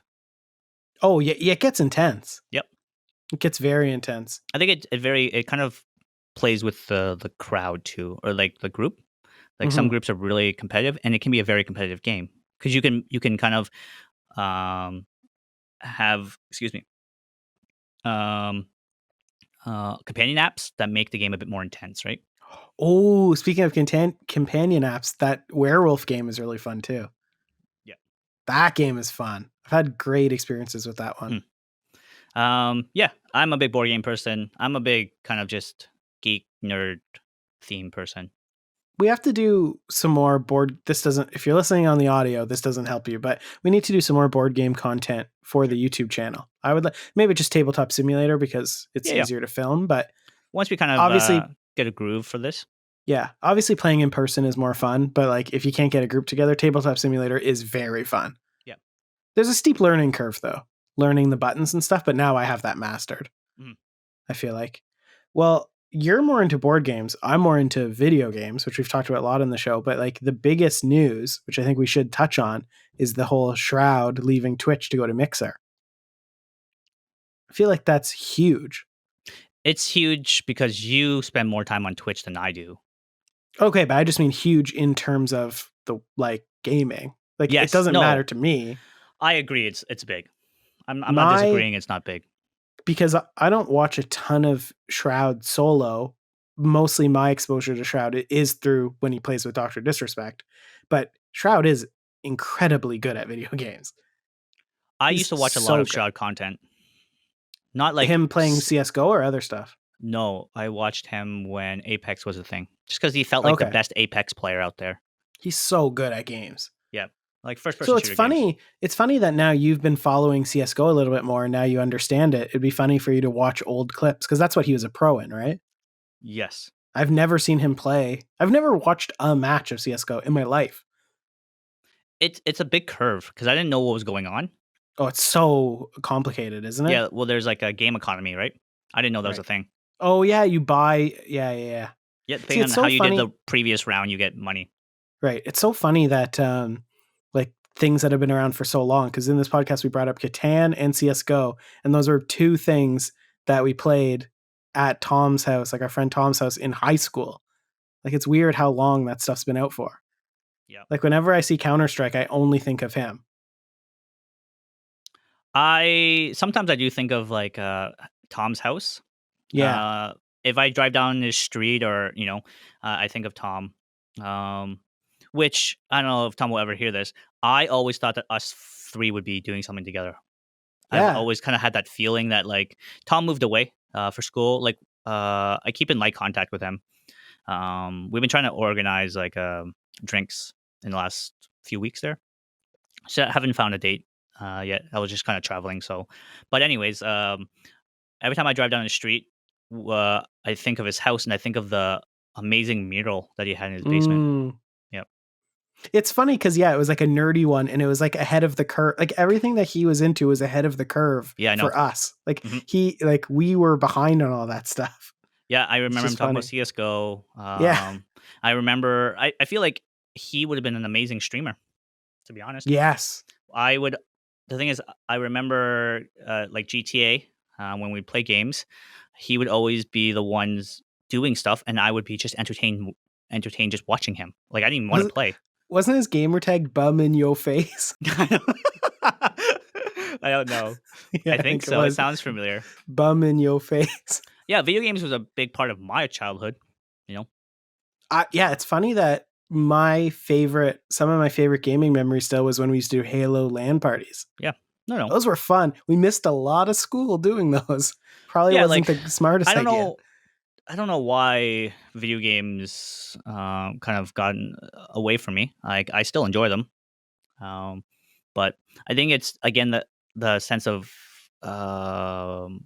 [SPEAKER 2] Oh, yeah, it gets intense.
[SPEAKER 1] Yep.
[SPEAKER 2] It gets very intense.
[SPEAKER 1] I think it kind of plays with the crowd too, or like the group. Like some
[SPEAKER 2] Mhm.
[SPEAKER 1] groups are really competitive, and it can be a very competitive game, because you can kind of um have, excuse me, um companion apps that make the game a bit more intense, right?
[SPEAKER 2] Oh, speaking of companion apps, that werewolf game is really fun too.
[SPEAKER 1] Yeah.
[SPEAKER 2] That game is fun. I've had great experiences with that one.
[SPEAKER 1] Yeah, I'm a big board game person. I'm a big kind of just geek nerd theme person.
[SPEAKER 2] We have to do some more board. This doesn't, if you're listening on the audio, this doesn't help you, but we need to do some more board game content for the YouTube channel. I would maybe just Tabletop Simulator because it's
[SPEAKER 1] Yeah.
[SPEAKER 2] easier to film, but
[SPEAKER 1] Once we kind of
[SPEAKER 2] obviously,
[SPEAKER 1] get a groove for this.
[SPEAKER 2] yeah, obviously playing in person is more fun, but like if you can't get a group together, Tabletop Simulator is very fun.
[SPEAKER 1] Yeah.
[SPEAKER 2] There's a steep learning curve though, learning the buttons and stuff, but now I have that mastered.
[SPEAKER 1] Mhm.
[SPEAKER 2] I feel like. Well, you're more into board games. I'm more into video games, which we've talked about a lot in the show. But like the biggest news, which I think we should touch on, is the whole Shroud leaving Twitch to go to Mixer. I feel like that's huge.
[SPEAKER 1] It's huge because you spend more time on Twitch than I do.
[SPEAKER 2] Okay, but I just mean huge in terms of the like gaming. Like it
[SPEAKER 1] Yes,
[SPEAKER 2] doesn't matter
[SPEAKER 1] no,
[SPEAKER 2] to me.
[SPEAKER 1] I agree. It's big. I'm not
[SPEAKER 2] My
[SPEAKER 1] disagreeing. It's not big.
[SPEAKER 2] because I don't watch a ton of Shroud solo. Mostly my exposure to Shroud is through when he plays with Dr. Disrespect. But Shroud is incredibly good at video games.
[SPEAKER 1] I
[SPEAKER 2] He's
[SPEAKER 1] used to watch a lot
[SPEAKER 2] so
[SPEAKER 1] of
[SPEAKER 2] good.
[SPEAKER 1] Shroud content. Not like
[SPEAKER 2] Him playing CS:GO or other stuff.
[SPEAKER 1] no, I watched him when Apex was a thing. Just because he felt like the
[SPEAKER 2] Okay.
[SPEAKER 1] best Apex player out there.
[SPEAKER 2] He's so good at games.
[SPEAKER 1] Yeah, like first
[SPEAKER 2] So
[SPEAKER 1] person
[SPEAKER 2] it's
[SPEAKER 1] shooter games.
[SPEAKER 2] funny. It's funny that now you've been following CS:GO a little bit more and now you understand it. It'd be funny for you to watch old clips because that's what he was a pro in, right?
[SPEAKER 1] Yes,
[SPEAKER 2] I've never seen him play. I've never watched a match of CS:GO in my life.
[SPEAKER 1] it's a big curve because I didn't know what was going on.
[SPEAKER 2] Oh, it's so complicated, isn't it?
[SPEAKER 1] Yeah, well, there's like a game economy, right? I didn't know that was a
[SPEAKER 2] Right.
[SPEAKER 1] thing.
[SPEAKER 2] Oh yeah, you buy. Yeah.
[SPEAKER 1] Yeah,
[SPEAKER 2] See,
[SPEAKER 1] depending
[SPEAKER 2] it's
[SPEAKER 1] on
[SPEAKER 2] so
[SPEAKER 1] how you did
[SPEAKER 2] funny.
[SPEAKER 1] the previous round, you get money.
[SPEAKER 2] Right. It's so funny that like things that have been around for so long. Because in this podcast we brought up Catan and CS:GO, and those are two things that we played at Tom's house, like our friend Tom's house in high school. Like it's weird how long that stuff's been out for.
[SPEAKER 1] Yeah,
[SPEAKER 2] Like whenever I see Counter Strike, I only think of him.
[SPEAKER 1] I sometimes I do think of like Tom's house.
[SPEAKER 2] Yeah.
[SPEAKER 1] Uh, if I drive down the street, or I think of Tom. Um, which I don't know if Tom will ever hear this. I always thought that us three would be doing something together. I've
[SPEAKER 2] Yeah.
[SPEAKER 1] always kind of had that feeling that like Tom moved away for school. Like I keep in light contact with him. We've been trying to organize like drinks in the last few weeks there. So I haven't found a date yet. I was just kind of traveling. So, but anyways, every time I drive down the street, I think of his house and I think of the amazing mural that he had in his basement.
[SPEAKER 2] Mm.
[SPEAKER 1] Yep.
[SPEAKER 2] It's funny because yeah, it was like a nerdy one, and it was like ahead of the curve. Like everything that he was into was ahead of the curve
[SPEAKER 1] Yeah, I know.
[SPEAKER 2] for us. Like
[SPEAKER 1] hmm
[SPEAKER 2] we were behind on all that stuff.
[SPEAKER 1] Yeah, I
[SPEAKER 2] It's
[SPEAKER 1] remember him
[SPEAKER 2] just
[SPEAKER 1] talking about
[SPEAKER 2] funny.
[SPEAKER 1] CS:GO.
[SPEAKER 2] Yeah.
[SPEAKER 1] I remember. I feel like he would have been an amazing streamer. To be honest,
[SPEAKER 2] Yes.
[SPEAKER 1] I would. The thing is, I remember like GTA when we play games. He would always be the ones doing stuff, and I would be just entertained just watching him. Like I didn't even want
[SPEAKER 2] Was
[SPEAKER 1] to play.
[SPEAKER 2] wasn't his gamer tag bum in your face?
[SPEAKER 1] I don't know.
[SPEAKER 2] Yeah,
[SPEAKER 1] I
[SPEAKER 2] I
[SPEAKER 1] think
[SPEAKER 2] think it
[SPEAKER 1] so. It
[SPEAKER 2] was
[SPEAKER 1] sounds familiar.
[SPEAKER 2] bum in your face.
[SPEAKER 1] Yeah, video games was a big part of my childhood. You know.
[SPEAKER 2] Yeah, it's funny that some of my favorite gaming memories still was when we used to do Halo LAN parties.
[SPEAKER 1] Yeah. No.
[SPEAKER 2] Those were fun. We missed a lot of school doing those. Probably
[SPEAKER 1] Yeah,
[SPEAKER 2] wasn't
[SPEAKER 1] like
[SPEAKER 2] the smartest
[SPEAKER 1] I don't
[SPEAKER 2] idea.
[SPEAKER 1] know. I don't know why video games kind of gotten away from me. Like I still enjoy them, um, but I think it's again the sense of um,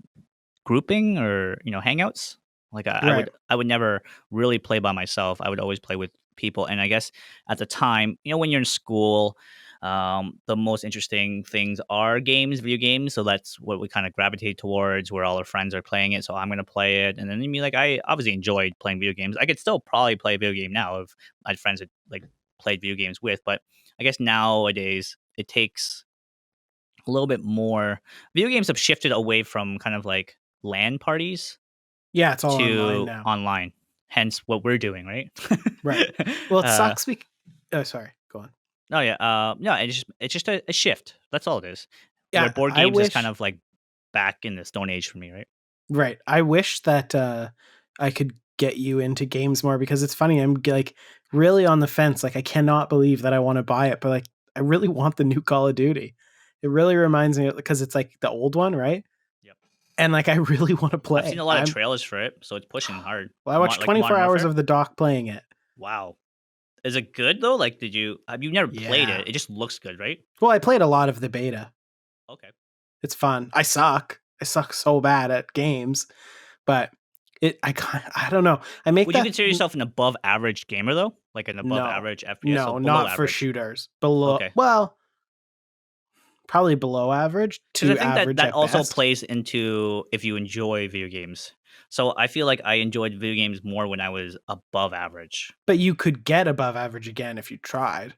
[SPEAKER 1] grouping or hangouts. Like
[SPEAKER 2] Right.
[SPEAKER 1] I would never really play by myself. I would always play with people. And I guess at the time, when you're in school, the most interesting things are games, video games. So that's what we kind of gravitate towards, where all our friends are playing it. So I'm gonna play it. And then like I obviously enjoyed playing video games. I could still probably play a video game now if I had friends that like played video games with. But I guess nowadays it takes a little bit more. Video games have shifted away from kind of like LAN parties
[SPEAKER 2] Yeah, it's all online
[SPEAKER 1] to
[SPEAKER 2] now.
[SPEAKER 1] online. Hence what we're doing, right?
[SPEAKER 2] Right. Well, it
[SPEAKER 1] uh,
[SPEAKER 2] sucks oh, sorry. Go on.
[SPEAKER 1] no, yeah, no, it's just a shift. That's all it is. Where
[SPEAKER 2] Yeah,
[SPEAKER 1] board
[SPEAKER 2] I
[SPEAKER 1] games is kind
[SPEAKER 2] wish
[SPEAKER 1] of like back in the Stone Age for me, right?
[SPEAKER 2] right. I wish that I could get you into games more because it's funny. I'm like really on the fence. Like I cannot believe that I want to buy it, but like I really want the new Call of Duty. It really reminds me because it's like the old one, right?
[SPEAKER 1] Yep.
[SPEAKER 2] And like I really want to
[SPEAKER 1] I've seen
[SPEAKER 2] play.
[SPEAKER 1] a lot of trailers for it, so it's pushing hard.
[SPEAKER 2] Well, I watched
[SPEAKER 1] Like
[SPEAKER 2] 24
[SPEAKER 1] Modern
[SPEAKER 2] hours
[SPEAKER 1] Warfare.
[SPEAKER 2] of the doc playing it.
[SPEAKER 1] Wow, is it good though? Like, did you have you never played
[SPEAKER 2] Yeah.
[SPEAKER 1] it? It just looks good, right?
[SPEAKER 2] Well, I played a lot of the beta.
[SPEAKER 1] Okay.
[SPEAKER 2] It's fun. I suck. I suck so bad at games, but I don't know. I make
[SPEAKER 1] Would you
[SPEAKER 2] that
[SPEAKER 1] consider yourself an above average gamer though? Like an above
[SPEAKER 2] no.
[SPEAKER 1] average FPS, so
[SPEAKER 2] No,
[SPEAKER 1] below
[SPEAKER 2] not for
[SPEAKER 1] average.
[SPEAKER 2] shooters. Below
[SPEAKER 1] Okay.
[SPEAKER 2] well, probably below average
[SPEAKER 1] Because I
[SPEAKER 2] to
[SPEAKER 1] think that
[SPEAKER 2] average
[SPEAKER 1] that
[SPEAKER 2] at
[SPEAKER 1] also
[SPEAKER 2] best.
[SPEAKER 1] plays into if you enjoy video games. So I feel like I enjoyed video games more when I was above average.
[SPEAKER 2] But you could get above average again if you tried.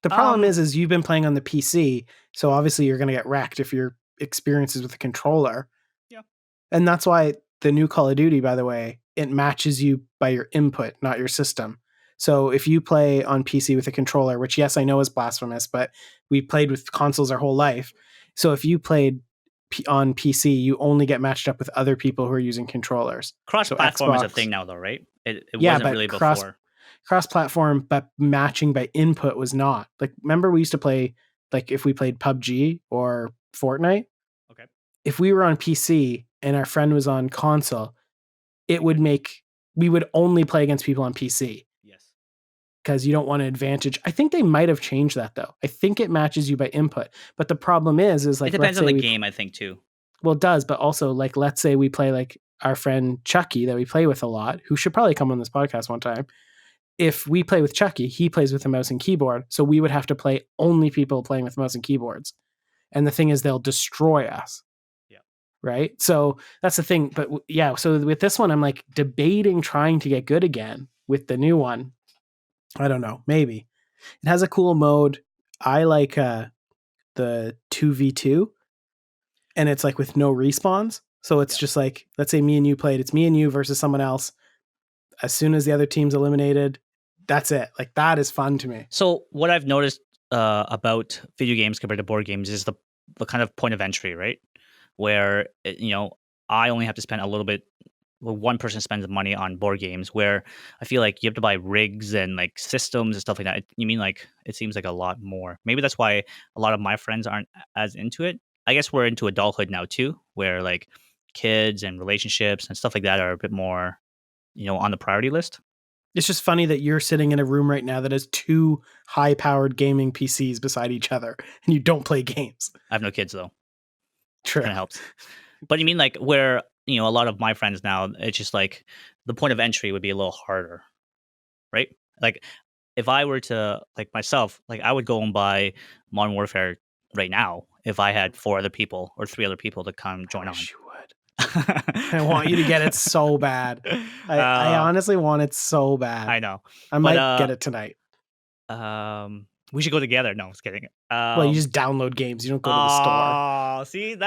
[SPEAKER 2] The problem
[SPEAKER 1] Um,
[SPEAKER 2] is you've been playing on the PC, so obviously you're going to get wrecked if your experiences with the controller.
[SPEAKER 1] yeah.
[SPEAKER 2] And that's why the new Call of Duty, by the way, it matches you by your input, not your system. So if you play on PC with a controller, which yes, I know is blasphemous, but we played with consoles our whole life. So if you played on PC, you only get matched up with other people who are using controllers. So
[SPEAKER 1] Cross-platform is a
[SPEAKER 2] Xbox,
[SPEAKER 1] thing now, though, right? It
[SPEAKER 2] yeah,
[SPEAKER 1] wasn't
[SPEAKER 2] but
[SPEAKER 1] really before.
[SPEAKER 2] cross platform, but matching by input was not. Like, remember we used to play, like, if we played PUBG or Fortnite,
[SPEAKER 1] Okay.
[SPEAKER 2] if we were on PC and our friend was on console, it would make we would only play against people on PC
[SPEAKER 1] Yes.
[SPEAKER 2] because you don't want an advantage. I think they might have changed that though. I think it matches you by input, but the problem is
[SPEAKER 1] It
[SPEAKER 2] like let's
[SPEAKER 1] depends on
[SPEAKER 2] say
[SPEAKER 1] the
[SPEAKER 2] we
[SPEAKER 1] game, I think, too.
[SPEAKER 2] well it does, but also like let's say we play like our friend Chucky that we play with a lot, who should probably come on this podcast one time. If we play with Chucky, he plays with a mouse and keyboard, so we would have to play only people playing with mouse and keyboards. And the thing is, they'll destroy us.
[SPEAKER 1] Yeah.
[SPEAKER 2] Right. So that's the thing. But yeah, so with this one, I'm like debating trying to get good again with the new one. I don't know. Maybe it has a cool mode. I like the 2v2, and it's like with no respawns. So it's
[SPEAKER 1] Yeah.
[SPEAKER 2] just like, let's say me and you played, it's me and you versus someone else. As soon as the other team's eliminated, that's it. Like that is fun to me.
[SPEAKER 1] So what I've noticed about video games compared to board games is the kind of point of entry, right? Where I only have to spend a little bit. Well, one person spends money on board games, where I feel like you have to buy rigs and like systems and stuff like that. You mean like it seems like a lot more. Maybe that's why a lot of my friends aren't as into it. I guess we're into adulthood now too, where like kids and relationships and stuff like that are a bit more, on the priority list.
[SPEAKER 2] It's just funny that you're sitting in a room right now that has two high-powered gaming PCs beside each other, and you don't play games.
[SPEAKER 1] I have no kids though.
[SPEAKER 2] True.
[SPEAKER 1] Kind of helps. But you mean like where, a lot of my friends now, it's just like the point of entry would be a little harder, right? Like if I were to, like myself, like I would go and buy Modern Warfare right now if I had 4 other people or 3 other people to come join
[SPEAKER 2] I
[SPEAKER 1] on.
[SPEAKER 2] wish you would. I want you to get it so bad. I honestly want it so bad.
[SPEAKER 1] I know.
[SPEAKER 2] I might get it tonight.
[SPEAKER 1] We should go together. No, I was kidding.
[SPEAKER 2] Well, you just download games. You don't go to the store.
[SPEAKER 1] Oh, see,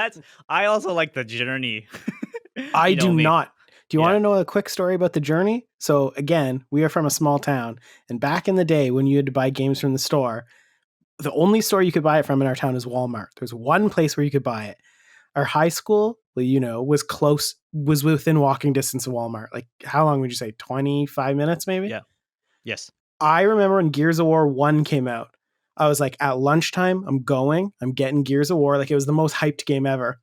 [SPEAKER 1] I also like the journey.
[SPEAKER 2] I
[SPEAKER 1] You know
[SPEAKER 2] do
[SPEAKER 1] me.
[SPEAKER 2] not. Do you
[SPEAKER 1] Yeah.
[SPEAKER 2] want to know a quick story about the journey? So again, we are from a small town, and back in the day when you had to buy games from the store, the only store you could buy it from in our town is Walmart. There's one place where you could buy it. Our high school, was within walking distance of Walmart. Like, how long would you say? 25 minutes, maybe?
[SPEAKER 1] Yeah. Yes.
[SPEAKER 2] I remember when Gears of War 1 came out. I was like, at lunchtime, I'm getting Gears of War. Like, it was the most hyped game ever.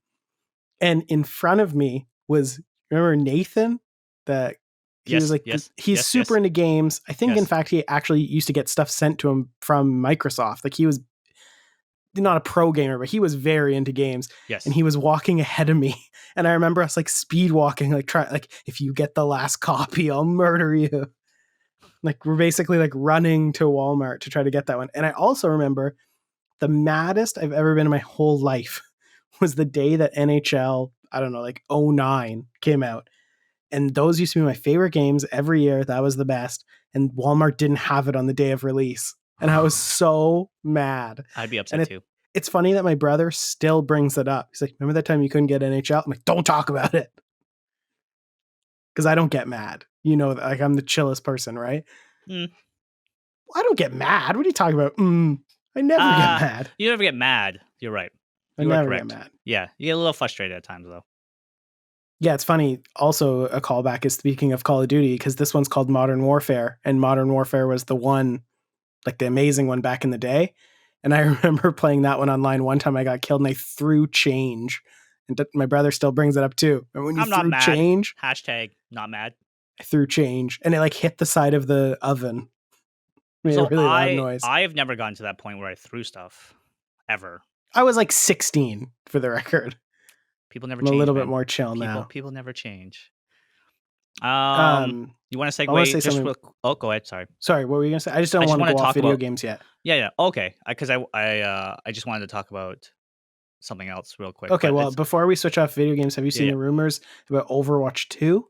[SPEAKER 2] And in front of me was, remember Nathan? That he
[SPEAKER 1] Yes.
[SPEAKER 2] was like,
[SPEAKER 1] Yes.
[SPEAKER 2] he's
[SPEAKER 1] Yes,
[SPEAKER 2] super
[SPEAKER 1] yes.
[SPEAKER 2] into games. I think, in
[SPEAKER 1] Yes.
[SPEAKER 2] fact, he actually used to get stuff sent to him from Microsoft. Like, he was not a pro gamer, but he was very into games.
[SPEAKER 1] Yes.
[SPEAKER 2] And he was walking ahead of me. And I remember us like speed walking, like if you get the last copy, I'll murder you. Like we're basically like running to Walmart to try to get that one. And I also remember the maddest I've ever been in my whole life was the day that NHL, I don't know, like '09 came out. And those used to be my favorite games every year. That was the best. And Walmart didn't have it on the day of release. And I was so mad.
[SPEAKER 1] I'd be
[SPEAKER 2] And
[SPEAKER 1] upset too.
[SPEAKER 2] it's funny that my brother still brings it up. He's like, remember that time you couldn't get NHL? I'm like, don't talk about it. Because I don't get mad. Like I'm the chillest person, right?
[SPEAKER 1] Mm.
[SPEAKER 2] I don't get mad. What are you talking about? I never get mad.
[SPEAKER 1] You never get mad. You're right.
[SPEAKER 2] I
[SPEAKER 1] You are
[SPEAKER 2] never
[SPEAKER 1] correct.
[SPEAKER 2] get mad.
[SPEAKER 1] Yeah, you get a little frustrated at times though.
[SPEAKER 2] Yeah, it's funny. Also, a callback is speaking of Call of Duty, because this one's called Modern Warfare, and Modern Warfare was the one, like the amazing one back in the day. And I remember playing that one online. One time I got killed and I threw change. And my brother still brings it up too. And when you
[SPEAKER 1] I'm not
[SPEAKER 2] threw
[SPEAKER 1] mad.
[SPEAKER 2] change,
[SPEAKER 1] Hashtag not mad.
[SPEAKER 2] I threw change and it like hit the side of the oven. Made
[SPEAKER 1] So
[SPEAKER 2] a really loud noise.
[SPEAKER 1] I have never gotten to that point where I threw stuff ever.
[SPEAKER 2] I was like 16 for the record.
[SPEAKER 1] People never
[SPEAKER 2] I'm
[SPEAKER 1] change.
[SPEAKER 2] a little
[SPEAKER 1] man.
[SPEAKER 2] bit more chill now.
[SPEAKER 1] People never change. You want to
[SPEAKER 2] I wanna
[SPEAKER 1] segue?
[SPEAKER 2] say something.
[SPEAKER 1] Go ahead. Sorry.
[SPEAKER 2] Sorry, what were you gonna say? I just don't
[SPEAKER 1] I just
[SPEAKER 2] want to
[SPEAKER 1] wanna
[SPEAKER 2] go off
[SPEAKER 1] talk
[SPEAKER 2] video
[SPEAKER 1] about-
[SPEAKER 2] games yet.
[SPEAKER 1] Yeah. Okay. Because I just wanted to talk about something else real quick,
[SPEAKER 2] Okay,
[SPEAKER 1] but
[SPEAKER 2] well,
[SPEAKER 1] it's
[SPEAKER 2] before we switch off video games, have you seen
[SPEAKER 1] yeah.
[SPEAKER 2] the rumors about Overwatch 2?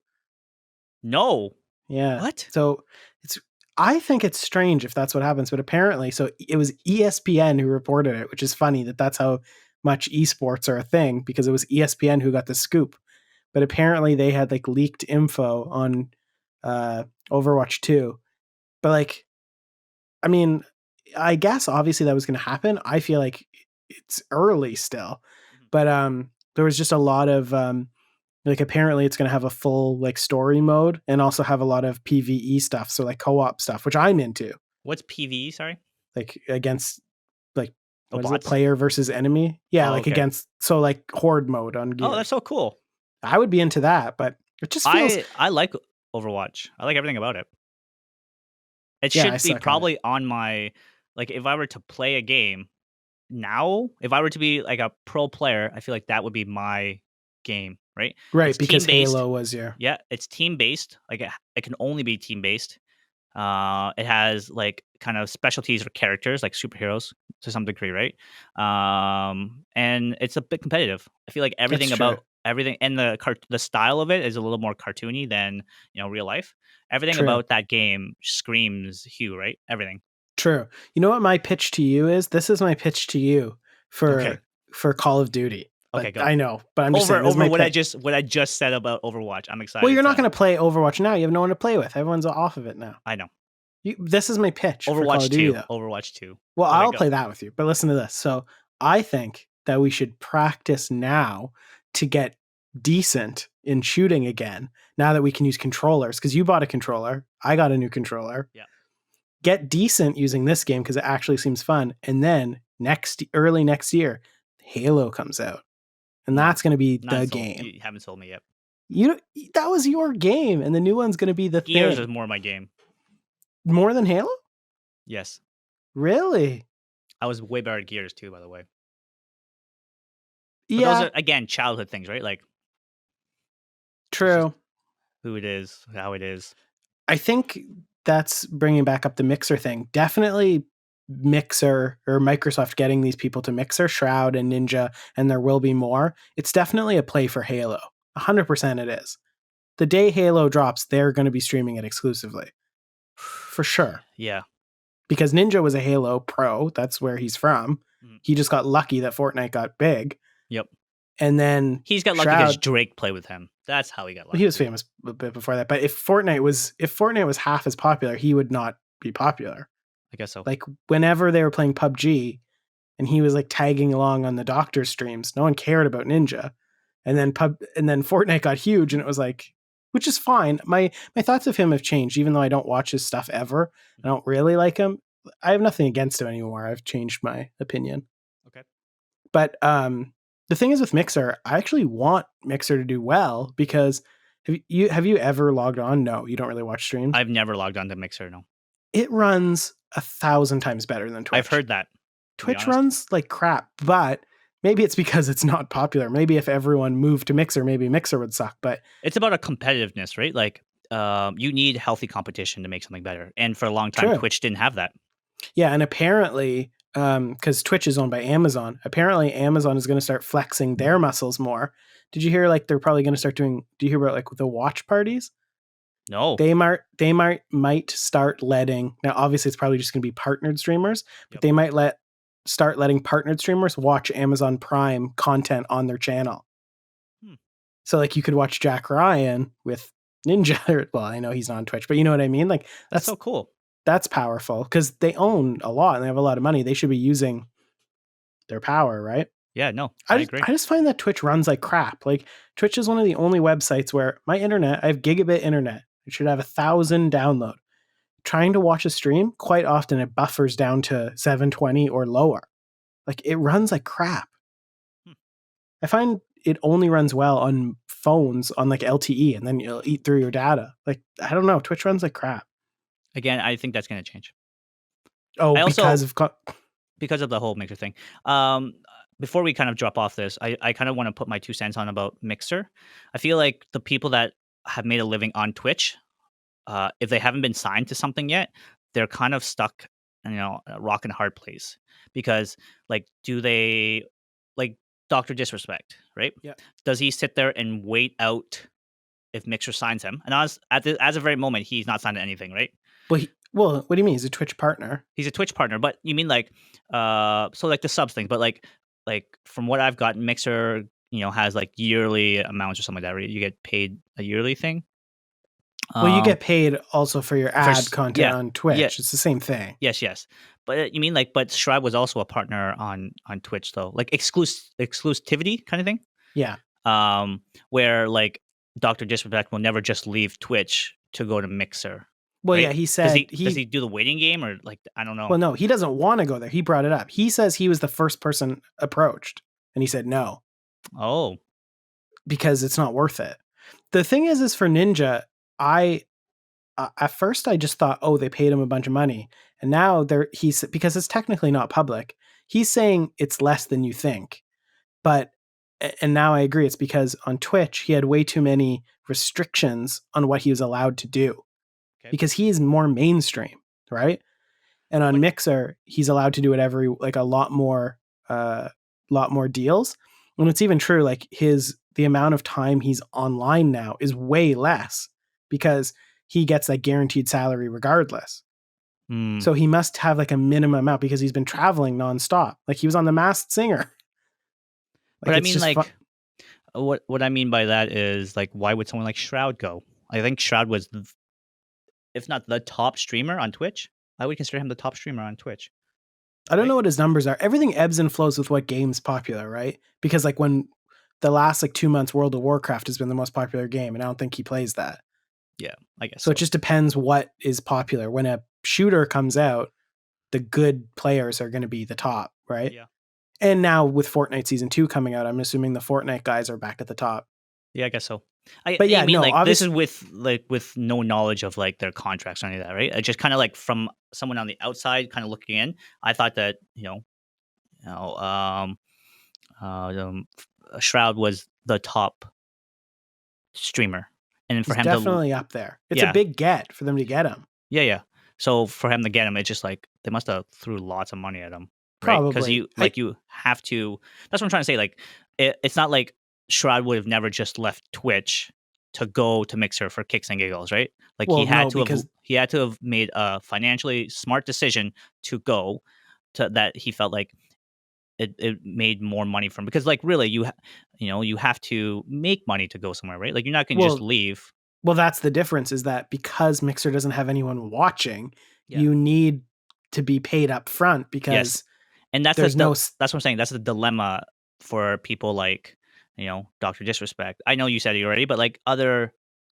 [SPEAKER 1] No.
[SPEAKER 2] Yeah.
[SPEAKER 1] What?
[SPEAKER 2] So it's I think it's strange if that's what happens, but apparently, so it was ESPN who reported it, which is funny that that's how much esports are a thing because it was ESPN who got the scoop. But apparently, they had like leaked info on uh, Overwatch 2. But like, I mean, I guess obviously that was going to happen. I feel like it's early still,
[SPEAKER 1] Mhm.
[SPEAKER 2] but there was just a lot of like apparently it's going to have a full like story mode and also have a lot of PVE stuff, so like co-op stuff, which I'm into,
[SPEAKER 1] What's PvE, sorry?
[SPEAKER 2] like against like
[SPEAKER 1] Oh,
[SPEAKER 2] what is it,
[SPEAKER 1] bots?
[SPEAKER 2] player versus enemy? Yeah,
[SPEAKER 1] Oh,
[SPEAKER 2] like
[SPEAKER 1] okay.
[SPEAKER 2] against so like horde mode on
[SPEAKER 1] Oh, that's
[SPEAKER 2] gears.
[SPEAKER 1] so cool.
[SPEAKER 2] I would be into that, but it just feels
[SPEAKER 1] I like Overwatch. I like everything about it. It
[SPEAKER 2] yeah, I
[SPEAKER 1] should be
[SPEAKER 2] suck at it.
[SPEAKER 1] probably on my like, if I were to play a game now, if I were to be, like, a pro player, I feel like that would be my game, right?
[SPEAKER 2] Right,
[SPEAKER 1] It's
[SPEAKER 2] because
[SPEAKER 1] team-based.
[SPEAKER 2] Halo was your
[SPEAKER 1] Yeah, it's team-based, like, it can only be team-based. It has, like, kind of specialties for characters, like superheroes to some degree, right? And it's a bit competitive. I feel like
[SPEAKER 2] that's
[SPEAKER 1] everything
[SPEAKER 2] true.
[SPEAKER 1] about everything and the style of it is a little more cartoony than, real life. Everything
[SPEAKER 2] True.
[SPEAKER 1] about that game screams Hue, right? Everything.
[SPEAKER 2] True. You know what my pitch to you is? This is my pitch to you
[SPEAKER 1] Okay.
[SPEAKER 2] for Call of Duty. But
[SPEAKER 1] Okay, go.
[SPEAKER 2] I know, but I'm just saying
[SPEAKER 1] Over
[SPEAKER 2] this is
[SPEAKER 1] over
[SPEAKER 2] my
[SPEAKER 1] what I
[SPEAKER 2] pitch.
[SPEAKER 1] just what I just said about Overwatch. I'm
[SPEAKER 2] Well,
[SPEAKER 1] excited
[SPEAKER 2] you're not
[SPEAKER 1] to
[SPEAKER 2] going to play Overwatch now. You have no one to play with. Everyone's off of it now.
[SPEAKER 1] I know.
[SPEAKER 2] This is my pitch for Call
[SPEAKER 1] Overwatch
[SPEAKER 2] of Duty
[SPEAKER 1] 2.
[SPEAKER 2] though.
[SPEAKER 1] Overwatch 2.
[SPEAKER 2] Well,
[SPEAKER 1] Okay,
[SPEAKER 2] I'll
[SPEAKER 1] go.
[SPEAKER 2] play that with you, but listen to this. So I think that we should practice now to get decent in shooting again. Now that we can use controllers, because you bought a controller, I got a new controller.
[SPEAKER 1] Yeah.
[SPEAKER 2] Get decent using this game because it actually seems fun. And then early next year, Halo comes out, and
[SPEAKER 1] No.
[SPEAKER 2] that's going to be
[SPEAKER 1] Not
[SPEAKER 2] the
[SPEAKER 1] sold.
[SPEAKER 2] game.
[SPEAKER 1] You haven't sold me yet.
[SPEAKER 2] You that was your game, and the new one's going to be the
[SPEAKER 1] Gears is
[SPEAKER 2] thing.
[SPEAKER 1] more my game.
[SPEAKER 2] More than Halo,
[SPEAKER 1] Yes.
[SPEAKER 2] really?
[SPEAKER 1] I was way better at Gears too, by the way. But those
[SPEAKER 2] Yeah,
[SPEAKER 1] are again childhood things, right? Like it's just
[SPEAKER 2] true.
[SPEAKER 1] who it is, how it is.
[SPEAKER 2] I think that's bringing back up the Mixer thing. Definitely Mixer or Microsoft getting these people to Mixer, Shroud and Ninja, and there will be more. It's definitely a play for Halo. 100% it is. The day Halo drops, they're going to be streaming it exclusively. For sure.
[SPEAKER 1] Yeah.
[SPEAKER 2] Because Ninja was a Halo pro. That's where he's from.
[SPEAKER 1] Mhm.
[SPEAKER 2] He just got lucky that Fortnite got big.
[SPEAKER 1] Yep.
[SPEAKER 2] And then
[SPEAKER 1] He's got lucky because
[SPEAKER 2] Shroud,
[SPEAKER 1] Drake played with him. That's how he got
[SPEAKER 2] well, he
[SPEAKER 1] lucky.
[SPEAKER 2] was famous a bit before that. But if Fortnite was half as popular, he would not be popular.
[SPEAKER 1] I guess so.
[SPEAKER 2] Like whenever they were playing PUBG and he was like tagging along on the doctor's streams, no one cared about Ninja. And then Fortnite got huge and it was like, which is fine. My thoughts of him have changed, even though I don't watch his stuff ever. I don't really like him. I have nothing against him anymore. I've changed my opinion.
[SPEAKER 1] Okay.
[SPEAKER 2] But the thing is with Mixer, I actually want Mixer to do well because have you ever logged on? No, you don't really watch streams.
[SPEAKER 1] I've never logged on to Mixer, no.
[SPEAKER 2] It runs 1,000 times better than Twitch.
[SPEAKER 1] I've heard that, to be
[SPEAKER 2] Twitch
[SPEAKER 1] honest.
[SPEAKER 2] runs like crap, but maybe it's because it's not popular. Maybe if everyone moved to Mixer, maybe Mixer would suck. But
[SPEAKER 1] It's about a competitiveness, right? Like, you need healthy competition to make something better. And for a long time,
[SPEAKER 2] true.
[SPEAKER 1] Twitch didn't have that.
[SPEAKER 2] Yeah, and apparently, because Twitch is owned by Amazon, apparently Amazon is going to start flexing their muscles more. Did you hear like they're probably going to start doing? Do you hear about like the watch parties?
[SPEAKER 1] No.
[SPEAKER 2] They might start letting, now obviously it's probably just going to be partnered streamers, but
[SPEAKER 1] Yep.
[SPEAKER 2] they might start letting partnered streamers watch Amazon Prime content on their channel.
[SPEAKER 1] Hmm.
[SPEAKER 2] So like you could watch Jack Ryan with Ninja. Well, I know he's not on Twitch, but you know what I mean? Like
[SPEAKER 1] That's so cool.
[SPEAKER 2] that's powerful because they own a lot and they have a lot of money. They should be using their power, right?
[SPEAKER 1] Yeah, no, I agree.
[SPEAKER 2] I just find that Twitch runs like crap. Like Twitch is one of the only websites where my internet, I have gigabit internet. It should have 1,000 download. Trying to watch a stream, quite often it buffers down to 720 or lower. Like it runs like crap.
[SPEAKER 1] Hmm.
[SPEAKER 2] I find it only runs well on phones on like LTE and then you'll eat through your data. Like, I don't know. Twitch runs like crap.
[SPEAKER 1] Again, I think that's going to change.
[SPEAKER 2] Oh,
[SPEAKER 1] I also-
[SPEAKER 2] because of
[SPEAKER 1] the whole Mixer thing. Before we kind of drop off this, I kind of want to put my 2 cents on about Mixer. I feel like the people that have made a living on Twitch, if they haven't been signed to something yet, they're kind of stuck, a rock and hard place because like, do they like Dr. Disrespect, right?
[SPEAKER 2] Yeah.
[SPEAKER 1] Does he sit there and wait out if Mixer signs him? And as of very moment, he's not signed to anything, right?
[SPEAKER 2] Well, what do you mean? He's a Twitch partner.
[SPEAKER 1] He's a Twitch partner, but you mean like so like the subs thing, but like from what I've gotten, Mixer, has like yearly amounts or something like that, right? You get paid a yearly thing.
[SPEAKER 2] Well, you
[SPEAKER 1] Um
[SPEAKER 2] get paid also for your ad content
[SPEAKER 1] yeah.
[SPEAKER 2] on
[SPEAKER 1] Yeah.
[SPEAKER 2] Twitch. It's the same thing.
[SPEAKER 1] Yes. But you mean like but Shrub was also a partner on Twitch though. Like exclusivity kind of thing?
[SPEAKER 2] Yeah.
[SPEAKER 1] Where like Dr. Disrespect will never just leave Twitch to go to Mixer.
[SPEAKER 2] Well, yeah,
[SPEAKER 1] Right?
[SPEAKER 2] he
[SPEAKER 1] Does
[SPEAKER 2] said
[SPEAKER 1] he do the waiting game or like I don't know.
[SPEAKER 2] well, no, he doesn't want to go there. He brought it up. He says he was the first person approached, and he said no
[SPEAKER 1] Oh.
[SPEAKER 2] because it's not worth it. The thing is for Ninja, I at first I just thought, oh, they paid him a bunch of money, and now he's because it's technically not public. He's saying it's less than you think, but and now I agree. It's because on Twitch he had way too many restrictions on what he was allowed to do
[SPEAKER 1] Okay.
[SPEAKER 2] because he is more mainstream, right? And on
[SPEAKER 1] But
[SPEAKER 2] Mixer, he's allowed to do it every like a lot more deals. And it's even true, like the amount of time he's online now is way less because he gets that guaranteed salary regardless. So he must have like a minimum amount because he's been traveling nonstop. Like he was on The Masked Singer.
[SPEAKER 1] but
[SPEAKER 2] Like
[SPEAKER 1] I
[SPEAKER 2] it's
[SPEAKER 1] mean
[SPEAKER 2] just fun.
[SPEAKER 1] like what I mean by that is like why would someone like Shroud go? I think Shroud was if not the top streamer on Twitch. I would consider him the top streamer on Twitch.
[SPEAKER 2] I don't
[SPEAKER 1] Right?
[SPEAKER 2] know what his numbers are. Everything ebbs and flows with what game's popular, right? Because like when the last like 2 months, World of Warcraft has been the most popular game, and I don't think he plays that.
[SPEAKER 1] Yeah, I guess
[SPEAKER 2] So
[SPEAKER 1] so.
[SPEAKER 2] it just depends what is popular. When a shooter comes out, the good players are going to be the top, right?
[SPEAKER 1] Yeah.
[SPEAKER 2] And now with Fortnite Season 2 coming out, I'm assuming the Fortnite guys are back at the top.
[SPEAKER 1] Yeah, I guess so. I
[SPEAKER 2] But
[SPEAKER 1] I
[SPEAKER 2] yeah,
[SPEAKER 1] mean,
[SPEAKER 2] no,
[SPEAKER 1] like this is
[SPEAKER 2] obviously,
[SPEAKER 1] with no knowledge of like their contracts or any of that, right? Just kind of like from someone on the outside, kind of looking in. I thought that you know, Shroud was the top streamer, and then for
[SPEAKER 2] he's
[SPEAKER 1] him to
[SPEAKER 2] definitely up there. It's a
[SPEAKER 1] yeah,
[SPEAKER 2] big get for them to get him.
[SPEAKER 1] yeah. So for him to get him, it's just like they must have threw lots of money at him, right? Because
[SPEAKER 2] Probably.
[SPEAKER 1] you have to. That's what I'm trying to say. Like it's not like Shroud would have never just left Twitch to go to Mixer for kicks and giggles, right? Like
[SPEAKER 2] Well, no, because
[SPEAKER 1] he had to have made a financially smart decision to go to that he felt like it made more money from because like really you have to make money to go somewhere, right? Like you're not going to just
[SPEAKER 2] well,
[SPEAKER 1] leave.
[SPEAKER 2] that's the difference is that because Mixer doesn't have anyone watching,
[SPEAKER 1] Yeah.
[SPEAKER 2] you need to be paid up front
[SPEAKER 1] Yes.
[SPEAKER 2] because
[SPEAKER 1] And that's
[SPEAKER 2] there's no
[SPEAKER 1] that's what I'm saying. That's the dilemma for people like, Dr. Disrespect. I know you said it already, but like other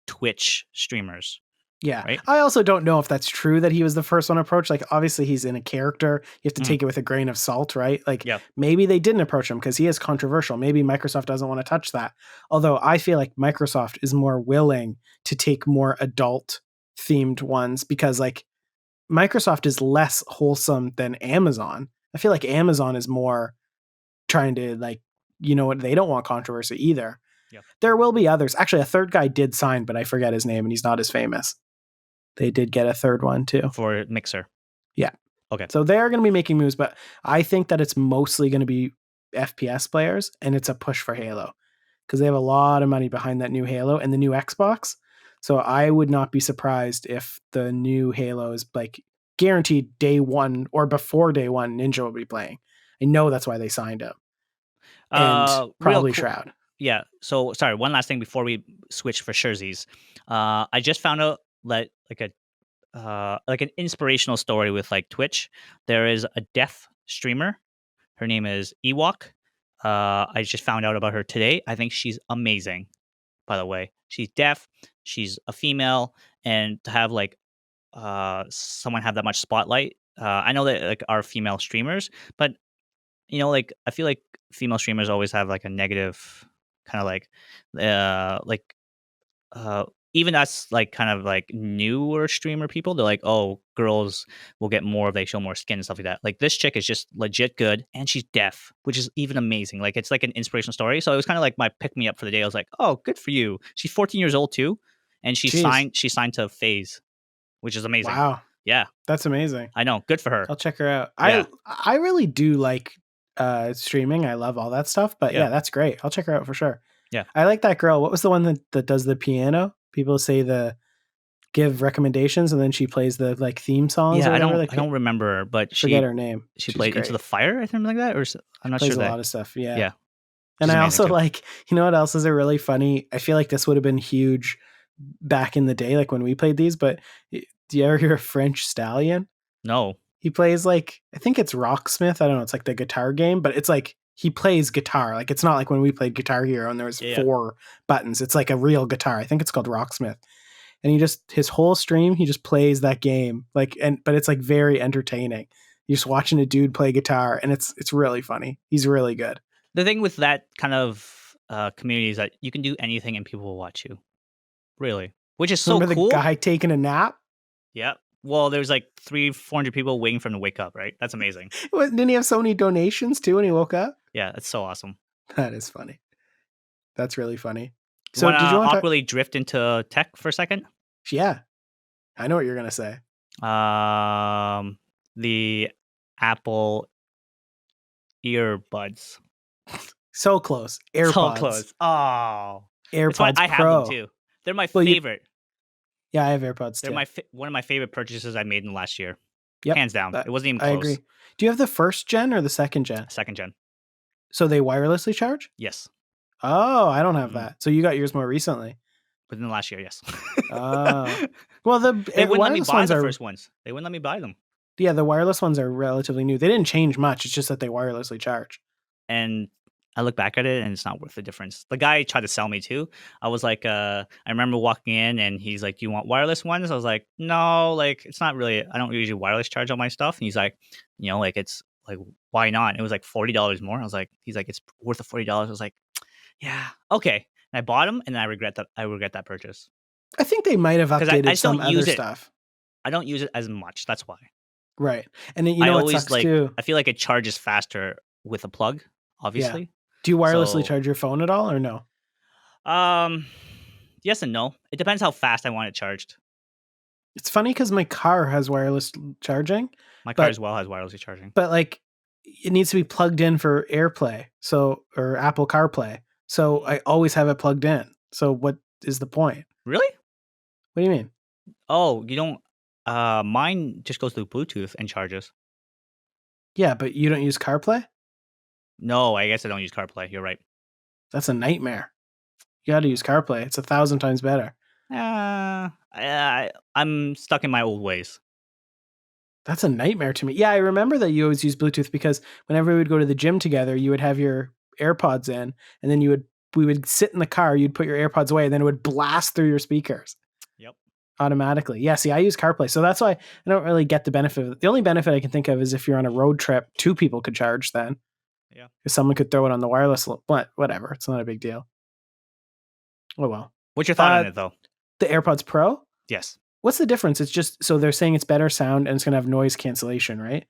[SPEAKER 1] Twitch streamers,
[SPEAKER 2] yeah.
[SPEAKER 1] right?
[SPEAKER 2] I also don't know if that's true that he was the first one approached. Like, obviously, he's in a character. You have to
[SPEAKER 1] Mm,
[SPEAKER 2] take it with a grain of salt, right? Like,
[SPEAKER 1] yeah.
[SPEAKER 2] maybe they didn't approach him because he is controversial. Maybe Microsoft doesn't want to touch that. Although I feel like Microsoft is more willing to take more adult themed ones because, like, Microsoft is less wholesome than Amazon. I feel like Amazon is more trying to, like, you know what? They don't want controversy either.
[SPEAKER 1] Yeah.
[SPEAKER 2] There will be others. Actually, a third guy did sign, but I forget his name and he's not as famous. They did get a third one too.
[SPEAKER 1] For Mixer.
[SPEAKER 2] Yeah.
[SPEAKER 1] Okay.
[SPEAKER 2] So they are going to be making moves, but I think that it's mostly going to be FPS players and it's a push for Halo because they have a lot of money behind that new Halo and the new Xbox. So I would not be surprised if the new Halo is like guaranteed day one or before day one, Ninja will be playing. I know that's why they signed him. And
[SPEAKER 1] Real
[SPEAKER 2] probably
[SPEAKER 1] cool.
[SPEAKER 2] Shroud.
[SPEAKER 1] Yeah. So sorry, one last thing before we switch for Sherzies. I just found out that like an inspirational story with like Twitch. There is a deaf streamer. Her name is Ewok. I just found out about her today. I think she's amazing. By the way, she's deaf. She's a female, and to have like someone have that much spotlight. I know that like our female streamers, but like I feel like female streamers always have like a negative kind of like even us like kind of like newer streamer people, they're like, oh, girls will get more if they show more skin and stuff like that. Like this chick is just legit good and she's deaf, which is even amazing. Like it's like an inspirational story. So it was kind of like my pick me up for the day. I was like, oh, good for you. She's 14 years old too. And
[SPEAKER 2] Jeez.
[SPEAKER 1] she signed to Phase, which is amazing.
[SPEAKER 2] Wow.
[SPEAKER 1] Yeah.
[SPEAKER 2] That's amazing.
[SPEAKER 1] I know. Good for her.
[SPEAKER 2] I'll check her out.
[SPEAKER 1] Yeah.
[SPEAKER 2] I really do like streaming. I love all that stuff. But
[SPEAKER 1] Yeah.
[SPEAKER 2] yeah, that's great. I'll check her out for sure.
[SPEAKER 1] Yeah.
[SPEAKER 2] I like that girl. What was the one that does the piano? People say give recommendations and then she plays the like theme songs or
[SPEAKER 1] Yeah,
[SPEAKER 2] whatever.
[SPEAKER 1] I don't remember, but
[SPEAKER 2] Forget her name.
[SPEAKER 1] she
[SPEAKER 2] She's
[SPEAKER 1] played Into
[SPEAKER 2] great.
[SPEAKER 1] the Fire or something like that, or I'm not
[SPEAKER 2] Plays
[SPEAKER 1] sure
[SPEAKER 2] a
[SPEAKER 1] that.
[SPEAKER 2] lot of stuff. Yeah.
[SPEAKER 1] Yeah,
[SPEAKER 2] And
[SPEAKER 1] she's
[SPEAKER 2] I
[SPEAKER 1] amazing
[SPEAKER 2] also
[SPEAKER 1] too.
[SPEAKER 2] like, you know what else is a really funny? I feel like this would have been huge back in the day, like when we played these, but do you ever hear of French Stallion?
[SPEAKER 1] No.
[SPEAKER 2] He plays like, I think it's Rocksmith. I don't know. It's like the guitar game, but it's like he plays guitar. Like it's not like when we played Guitar Hero and there was
[SPEAKER 1] Yeah.
[SPEAKER 2] 4 buttons. It's like a real guitar. I think it's called Rocksmith. And his whole stream, he just plays that game. Like, but it's like very entertaining. You're just watching a dude play guitar and it's really funny. He's really good.
[SPEAKER 1] The thing with that kind of community is that you can do anything and people will watch you. Really. Which is so
[SPEAKER 2] Remember
[SPEAKER 1] cool.
[SPEAKER 2] the guy taking a nap?
[SPEAKER 1] Yeah. Well, there's like 300-400 people waiting for him to wake up, right? That's amazing.
[SPEAKER 2] Didn't he have so many donations too when he woke up?
[SPEAKER 1] Yeah, that's so awesome.
[SPEAKER 2] That is funny. That's really funny.
[SPEAKER 1] So did you want to awkwardly drift into tech for a second?
[SPEAKER 2] Yeah. I know what you're going to say.
[SPEAKER 1] The Apple earbuds.
[SPEAKER 2] So close. AirPods.
[SPEAKER 1] So close. Oh.
[SPEAKER 2] AirPods
[SPEAKER 1] I
[SPEAKER 2] Pro.
[SPEAKER 1] have them too. They're my favorite.
[SPEAKER 2] Yeah, I have AirPods too.
[SPEAKER 1] They're one of my favorite purchases I made in the last year.
[SPEAKER 2] Yep.
[SPEAKER 1] Hands down. It wasn't even close.
[SPEAKER 2] I agree. Do you have the first gen or the second gen?
[SPEAKER 1] Second gen.
[SPEAKER 2] So they wirelessly charge?
[SPEAKER 1] Yes.
[SPEAKER 2] Oh, I don't have that. So you got yours more recently.
[SPEAKER 1] Within the last year, yes.
[SPEAKER 2] Well,
[SPEAKER 1] they wouldn't let me buy the first ones. They wouldn't let me buy them.
[SPEAKER 2] Yeah, the wireless ones are relatively new. They didn't change much. It's just that they wirelessly charge.
[SPEAKER 1] And I look back at it and it's not worth the difference. The guy tried to sell me too. I was like, I remember walking in and he's like, "Do you want wireless ones?" I was like, "No, like it's not really, I don't usually wireless charge all my stuff." And he's like, like it's like, why not? It was like $40 more. He's like, it's worth the $40. I was like, yeah, okay. And I bought them and I regret that purchase.
[SPEAKER 2] I think they might have updated some other stuff.
[SPEAKER 1] I don't use it as much. That's why.
[SPEAKER 2] Right. And you know what sucks too?
[SPEAKER 1] I feel like it charges faster with a plug, obviously.
[SPEAKER 2] Yeah. Do you wirelessly charge your phone at all or no?
[SPEAKER 1] Yes and no. It depends how fast I want it charged.
[SPEAKER 2] It's funny because my car has wireless charging.
[SPEAKER 1] My car as well has wireless charging.
[SPEAKER 2] But like it needs to be plugged in for AirPlay, or Apple CarPlay. So I always have it plugged in. So what is the point?
[SPEAKER 1] Really?
[SPEAKER 2] What do you mean?
[SPEAKER 1] Oh, you don't mine just goes through Bluetooth and charges.
[SPEAKER 2] Yeah, but you don't use CarPlay? No,
[SPEAKER 1] I guess I don't use CarPlay. You're right.
[SPEAKER 2] That's a nightmare. You got to use CarPlay. It's 1,000 times better.
[SPEAKER 1] I'm stuck in my old ways.
[SPEAKER 2] That's a nightmare to me. Yeah, I remember that you always use Bluetooth because whenever we would go to the gym together, you would have your AirPods in, and then we would sit in the car, you'd put your AirPods away, and then it would blast through your speakers.
[SPEAKER 1] Yep.
[SPEAKER 2] Automatically. Yeah, see, I use CarPlay, so that's why I don't really get the benefit of it. The only benefit I can think of is if you're on a road trip, 2 people could charge then.
[SPEAKER 1] Yeah.
[SPEAKER 2] If someone could throw it on the wireless, but whatever, it's not a big deal. Oh well.
[SPEAKER 1] What's your thought on it though?
[SPEAKER 2] The AirPods Pro?
[SPEAKER 1] Yes.
[SPEAKER 2] What's the difference? It's just, so they're saying it's better sound and it's going to have noise cancellation, right?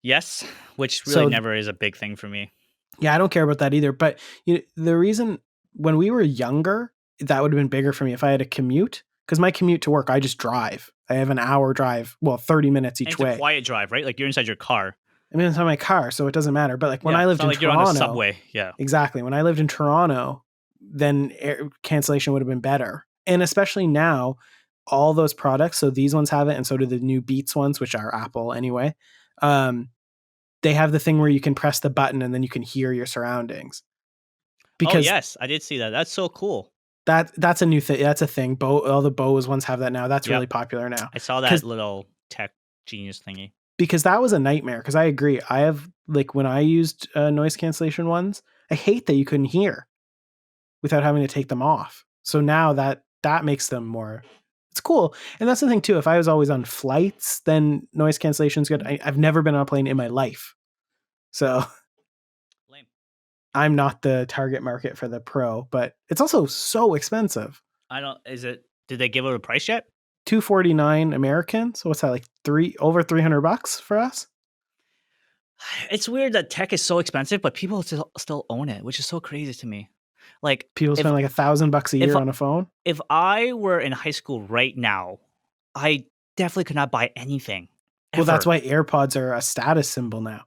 [SPEAKER 1] Yes, which really never is a big thing for me.
[SPEAKER 2] Yeah, I don't care about that either. But the reason, when we were younger, that would have been bigger for me if I had a commute. Because my commute to work, I just drive. I have an hour drive, 30 minutes each way.
[SPEAKER 1] It's a quiet drive, right? Like you're inside your car.
[SPEAKER 2] I mean, it's not my car, so it doesn't matter. But like when I lived in Toronto,
[SPEAKER 1] you're on the subway. Yeah,
[SPEAKER 2] exactly. When I lived in Toronto, then air cancellation would have been better. And especially now, all those products, so these ones have it, and so do the new Beats ones, which are Apple anyway. They have the thing where you can press the button and then you can hear your surroundings.
[SPEAKER 1] Because yes, I did see that. That's so cool.
[SPEAKER 2] That's a new thing. That's a thing. All the Bose ones have that now. That's really popular now.
[SPEAKER 1] I saw that little tech genius thingy.
[SPEAKER 2] Because that was a nightmare. Because I agree. I have, like, when I used noise cancellation ones, I hate that you couldn't hear without having to take them off. So now that makes them more, it's cool. And that's the thing too. If I was always on flights, then noise cancellation is good. I've never been on a plane in my life. So
[SPEAKER 1] lame.
[SPEAKER 2] I'm not the target market for the Pro, but it's also so expensive.
[SPEAKER 1] Did they give it a price yet?
[SPEAKER 2] $249 American. So what's that, like over $300 for us?
[SPEAKER 1] It's weird that tech is so expensive, but people still own it, which is so crazy to me. Like
[SPEAKER 2] people spend like $1,000 a year on a phone.
[SPEAKER 1] If I were in high school right now, I definitely could not buy anything.
[SPEAKER 2] Well, that's why AirPods are a status symbol now.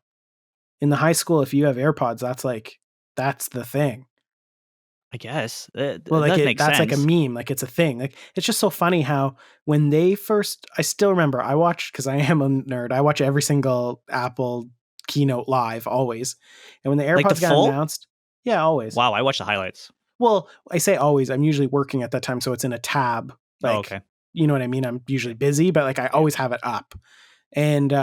[SPEAKER 2] in the high school, if you have AirPods, that's the thing.
[SPEAKER 1] I guess
[SPEAKER 2] Well,
[SPEAKER 1] it does make
[SPEAKER 2] that's like a
[SPEAKER 1] sense.
[SPEAKER 2] meme, like it's a thing. Like it's just so funny how when they first, I still remember I watched because I am a nerd. I watch every single Apple keynote live always, and when the
[SPEAKER 1] Like the
[SPEAKER 2] AirPods got
[SPEAKER 1] full?
[SPEAKER 2] announced, yeah, always.
[SPEAKER 1] Wow, I watched the highlights.
[SPEAKER 2] Well, I say always. I'm usually working at that time, so it's in a tab.
[SPEAKER 1] Oh,
[SPEAKER 2] Like
[SPEAKER 1] okay.
[SPEAKER 2] you know what I mean. I'm usually
[SPEAKER 1] Yeah.
[SPEAKER 2] busy, but like I
[SPEAKER 1] Yeah.
[SPEAKER 2] always have it up. And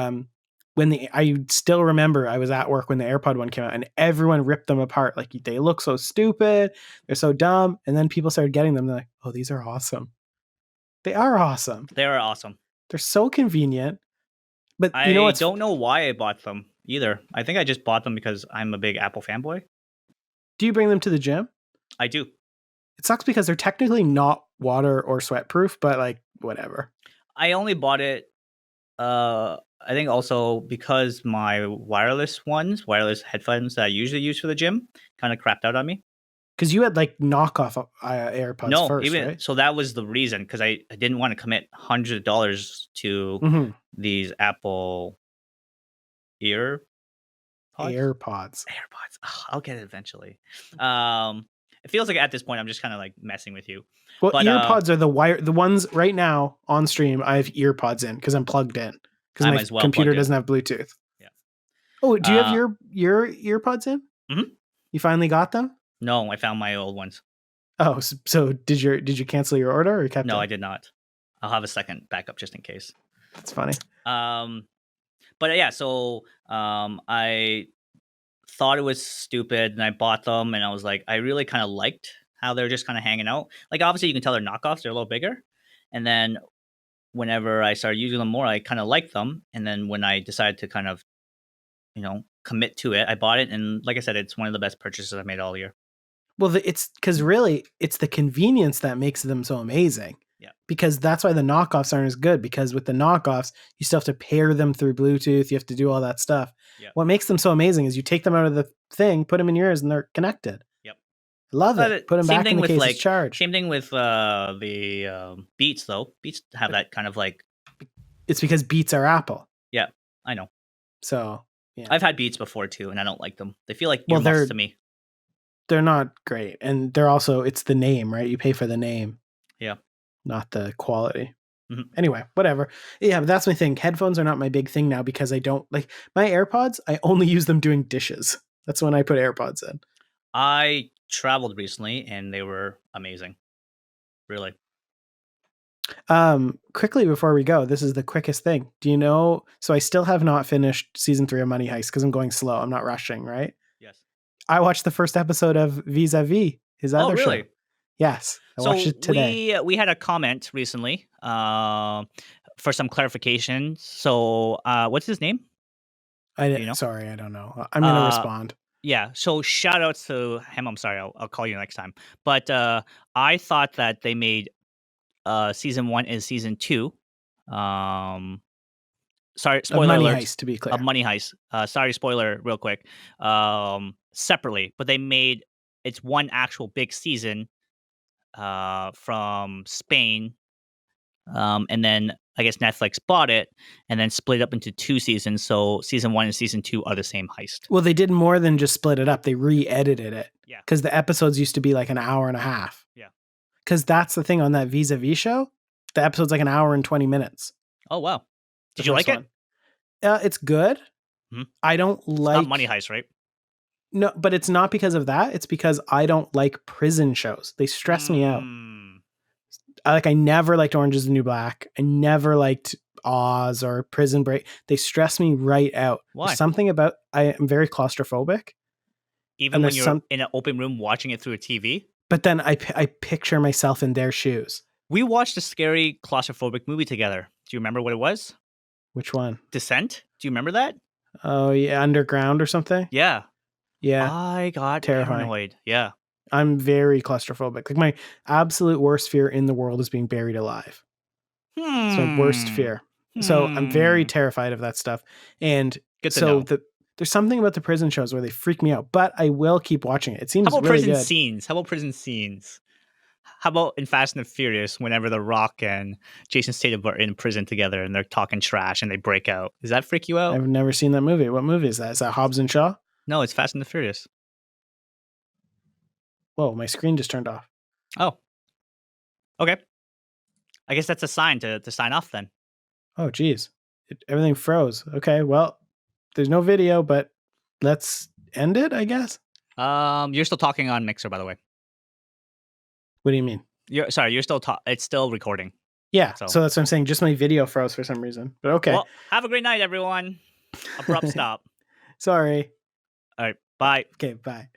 [SPEAKER 2] I still remember I was at work when the AirPod one came out, and everyone ripped them apart. Like they look so stupid, they're so dumb. And then people started getting them. They're like, "Oh, these are awesome. They are awesome.
[SPEAKER 1] They are awesome.
[SPEAKER 2] They're so convenient." But you know
[SPEAKER 1] I
[SPEAKER 2] what's?
[SPEAKER 1] don't know why I bought them either. I think I just bought them because I'm a big Apple fanboy.
[SPEAKER 2] Do you bring them to the gym?
[SPEAKER 1] I do.
[SPEAKER 2] It sucks because they're technically not water or sweat proof, but like whatever.
[SPEAKER 1] I only bought it I think also because my wireless headphones that I usually use for the gym kind of crapped out on me.
[SPEAKER 2] Because you had like knockoff AirPods
[SPEAKER 1] No,
[SPEAKER 2] first,
[SPEAKER 1] even
[SPEAKER 2] right?
[SPEAKER 1] so that was the reason because I didn't want to commit hundreds of dollars to
[SPEAKER 2] Mm-hmm.
[SPEAKER 1] these Apple ear pods.
[SPEAKER 2] AirPods.
[SPEAKER 1] AirPods. Ugh, I'll get it eventually. It feels like at this point I'm just kind of like messing with you.
[SPEAKER 2] Well,
[SPEAKER 1] But
[SPEAKER 2] earpods are the ones right now on stream. I have earpods in because I'm plugged in because
[SPEAKER 1] I'm
[SPEAKER 2] my
[SPEAKER 1] as well
[SPEAKER 2] computer
[SPEAKER 1] plugged in.
[SPEAKER 2] doesn't have Bluetooth.
[SPEAKER 1] Yeah.
[SPEAKER 2] Oh, do you have
[SPEAKER 1] Uh,
[SPEAKER 2] your earpods in?
[SPEAKER 1] Mhm.
[SPEAKER 2] You finally got them?
[SPEAKER 1] No, I found my old ones.
[SPEAKER 2] Oh, so did you cancel your order or you kept
[SPEAKER 1] No,
[SPEAKER 2] it?
[SPEAKER 1] I did not. I'll have a second backup just in case.
[SPEAKER 2] That's funny.
[SPEAKER 1] Um, but yeah, so I thought it was stupid and I bought them and I was like, I really kind of liked how they're just kind of hanging out. Like obviously you can tell they're knockoffs, they're a little bigger. And then whenever I started using them more, I kind of liked them. And then when I decided to kind of, commit to it, I bought it. And like I said, it's one of the best purchases I've made all year.
[SPEAKER 2] Well, it's because really it's the convenience that makes them so amazing.
[SPEAKER 1] Yeah.
[SPEAKER 2] Because that's why the knockoffs aren't as good. Because with the knockoffs, you still have to pair them through Bluetooth. You have to do all that stuff.
[SPEAKER 1] Yeah.
[SPEAKER 2] What makes them so amazing is you take them out of the thing, put them in your ears, and they're connected.
[SPEAKER 1] Yep.
[SPEAKER 2] Love it. Put them
[SPEAKER 1] Same
[SPEAKER 2] back in
[SPEAKER 1] thing
[SPEAKER 2] the
[SPEAKER 1] with
[SPEAKER 2] case. It's charged.
[SPEAKER 1] same thing with the Beats though. Beats have that kind of like.
[SPEAKER 2] It's because Beats are Apple.
[SPEAKER 1] Yeah, I know.
[SPEAKER 2] So yeah,
[SPEAKER 1] I've had Beats before too, and I don't like them. They feel like
[SPEAKER 2] well,
[SPEAKER 1] earmuffs to me.
[SPEAKER 2] they're not great, and they're also it's the name, right? You pay for the name,
[SPEAKER 1] Yeah,
[SPEAKER 2] not the quality.
[SPEAKER 1] Mhm.
[SPEAKER 2] Anyway, whatever. Yeah, but that's my thing. Headphones are not my big thing now because I don't like my AirPods. I only use them doing dishes. That's when I put AirPods in.
[SPEAKER 1] I traveled recently, and they were amazing. Really.
[SPEAKER 2] Quickly before we go, this is the quickest thing. Do you know? So I still have not finished season 3 of Money Heist because I'm going slow. I'm not rushing, right?
[SPEAKER 1] Yes.
[SPEAKER 2] I watched the first episode of Vis-a-Vis, his
[SPEAKER 1] Oh,
[SPEAKER 2] other show.
[SPEAKER 1] really?
[SPEAKER 2] Yes, I watched
[SPEAKER 1] So
[SPEAKER 2] it today.
[SPEAKER 1] we had a comment recently for some clarification. So what's his name? Do you know?
[SPEAKER 2] Sorry, I don't know. I'm gonna respond.
[SPEAKER 1] Yeah. So shout outs to him. I'm sorry. I'll call you next time. But I thought that they made season 1 and season 2. Sorry,
[SPEAKER 2] Of
[SPEAKER 1] spoiler
[SPEAKER 2] Money
[SPEAKER 1] alert.
[SPEAKER 2] Heist, to be clear.
[SPEAKER 1] Of Money Heist. Sorry, spoiler, real quick. Separately, but they made it's one actual big season from Spain. And then I guess Netflix bought it and then split it up into 2 seasons. So season 1 and season 2 are the same heist.
[SPEAKER 2] Well, they did more than just split it up. They re-edited it.
[SPEAKER 1] Yeah.
[SPEAKER 2] Because the episodes used to be like an hour and a half.
[SPEAKER 1] Yeah.
[SPEAKER 2] Because that's the thing on that Vis-a-Vis show. The episode's like an hour and 20 minutes.
[SPEAKER 1] Oh, wow.
[SPEAKER 2] The
[SPEAKER 1] Did you like
[SPEAKER 2] first
[SPEAKER 1] it?
[SPEAKER 2] one. It's good.
[SPEAKER 1] Mhm.
[SPEAKER 2] I don't
[SPEAKER 1] It's
[SPEAKER 2] like
[SPEAKER 1] not Money Heist, right?
[SPEAKER 2] No, but it's not because of that. It's because I don't like prison shows. They stress me out. I never liked Orange is the New Black. I never liked Oz or Prison Break. They stress me right out.
[SPEAKER 1] Why?
[SPEAKER 2] There's something about I am very claustrophobic.
[SPEAKER 1] Even when you're in an open room watching it through a TV?
[SPEAKER 2] But then I picture myself in their shoes.
[SPEAKER 1] We watched a scary claustrophobic movie together. Do you remember what it was?
[SPEAKER 2] Which one?
[SPEAKER 1] Descent? Do you remember that?
[SPEAKER 2] Oh, yeah, Underground or something?
[SPEAKER 1] Yeah.
[SPEAKER 2] Yeah.
[SPEAKER 1] I got
[SPEAKER 2] terrifying.
[SPEAKER 1] paranoid. Yeah.
[SPEAKER 2] I'm very claustrophobic. Like my absolute worst fear in the world is being buried alive. It's my worst fear. So I'm very terrified of that stuff. And
[SPEAKER 1] Good to know.
[SPEAKER 2] there's something about the prison shows where they freak me out, but I will keep watching it. It seems
[SPEAKER 1] How about
[SPEAKER 2] really
[SPEAKER 1] prison
[SPEAKER 2] good.
[SPEAKER 1] scenes? How about prison scenes? How about in Fast and the Furious, whenever The Rock and Jason Statham are in prison together and they're talking trash and they break out? Does that freak you out?
[SPEAKER 2] I've never seen that movie. What movie is that? Is that Hobbs and Shaw?
[SPEAKER 1] No, it's Fast and the Furious.
[SPEAKER 2] Whoa, my screen just turned off.
[SPEAKER 1] Oh, okay. I guess that's a sign to sign off then.
[SPEAKER 2] Oh, geez. Everything froze. Okay, well, there's no video, but let's end it, I guess.
[SPEAKER 1] You're still talking on Mixer, by the way.
[SPEAKER 2] What do you mean?
[SPEAKER 1] You're still it's still recording.
[SPEAKER 2] Yeah, so that's what I'm saying. Just my video froze for some reason. But okay.
[SPEAKER 1] Well, have a great night, everyone. Abrupt stop.
[SPEAKER 2] Sorry.
[SPEAKER 1] All right, bye.
[SPEAKER 2] Okay, bye.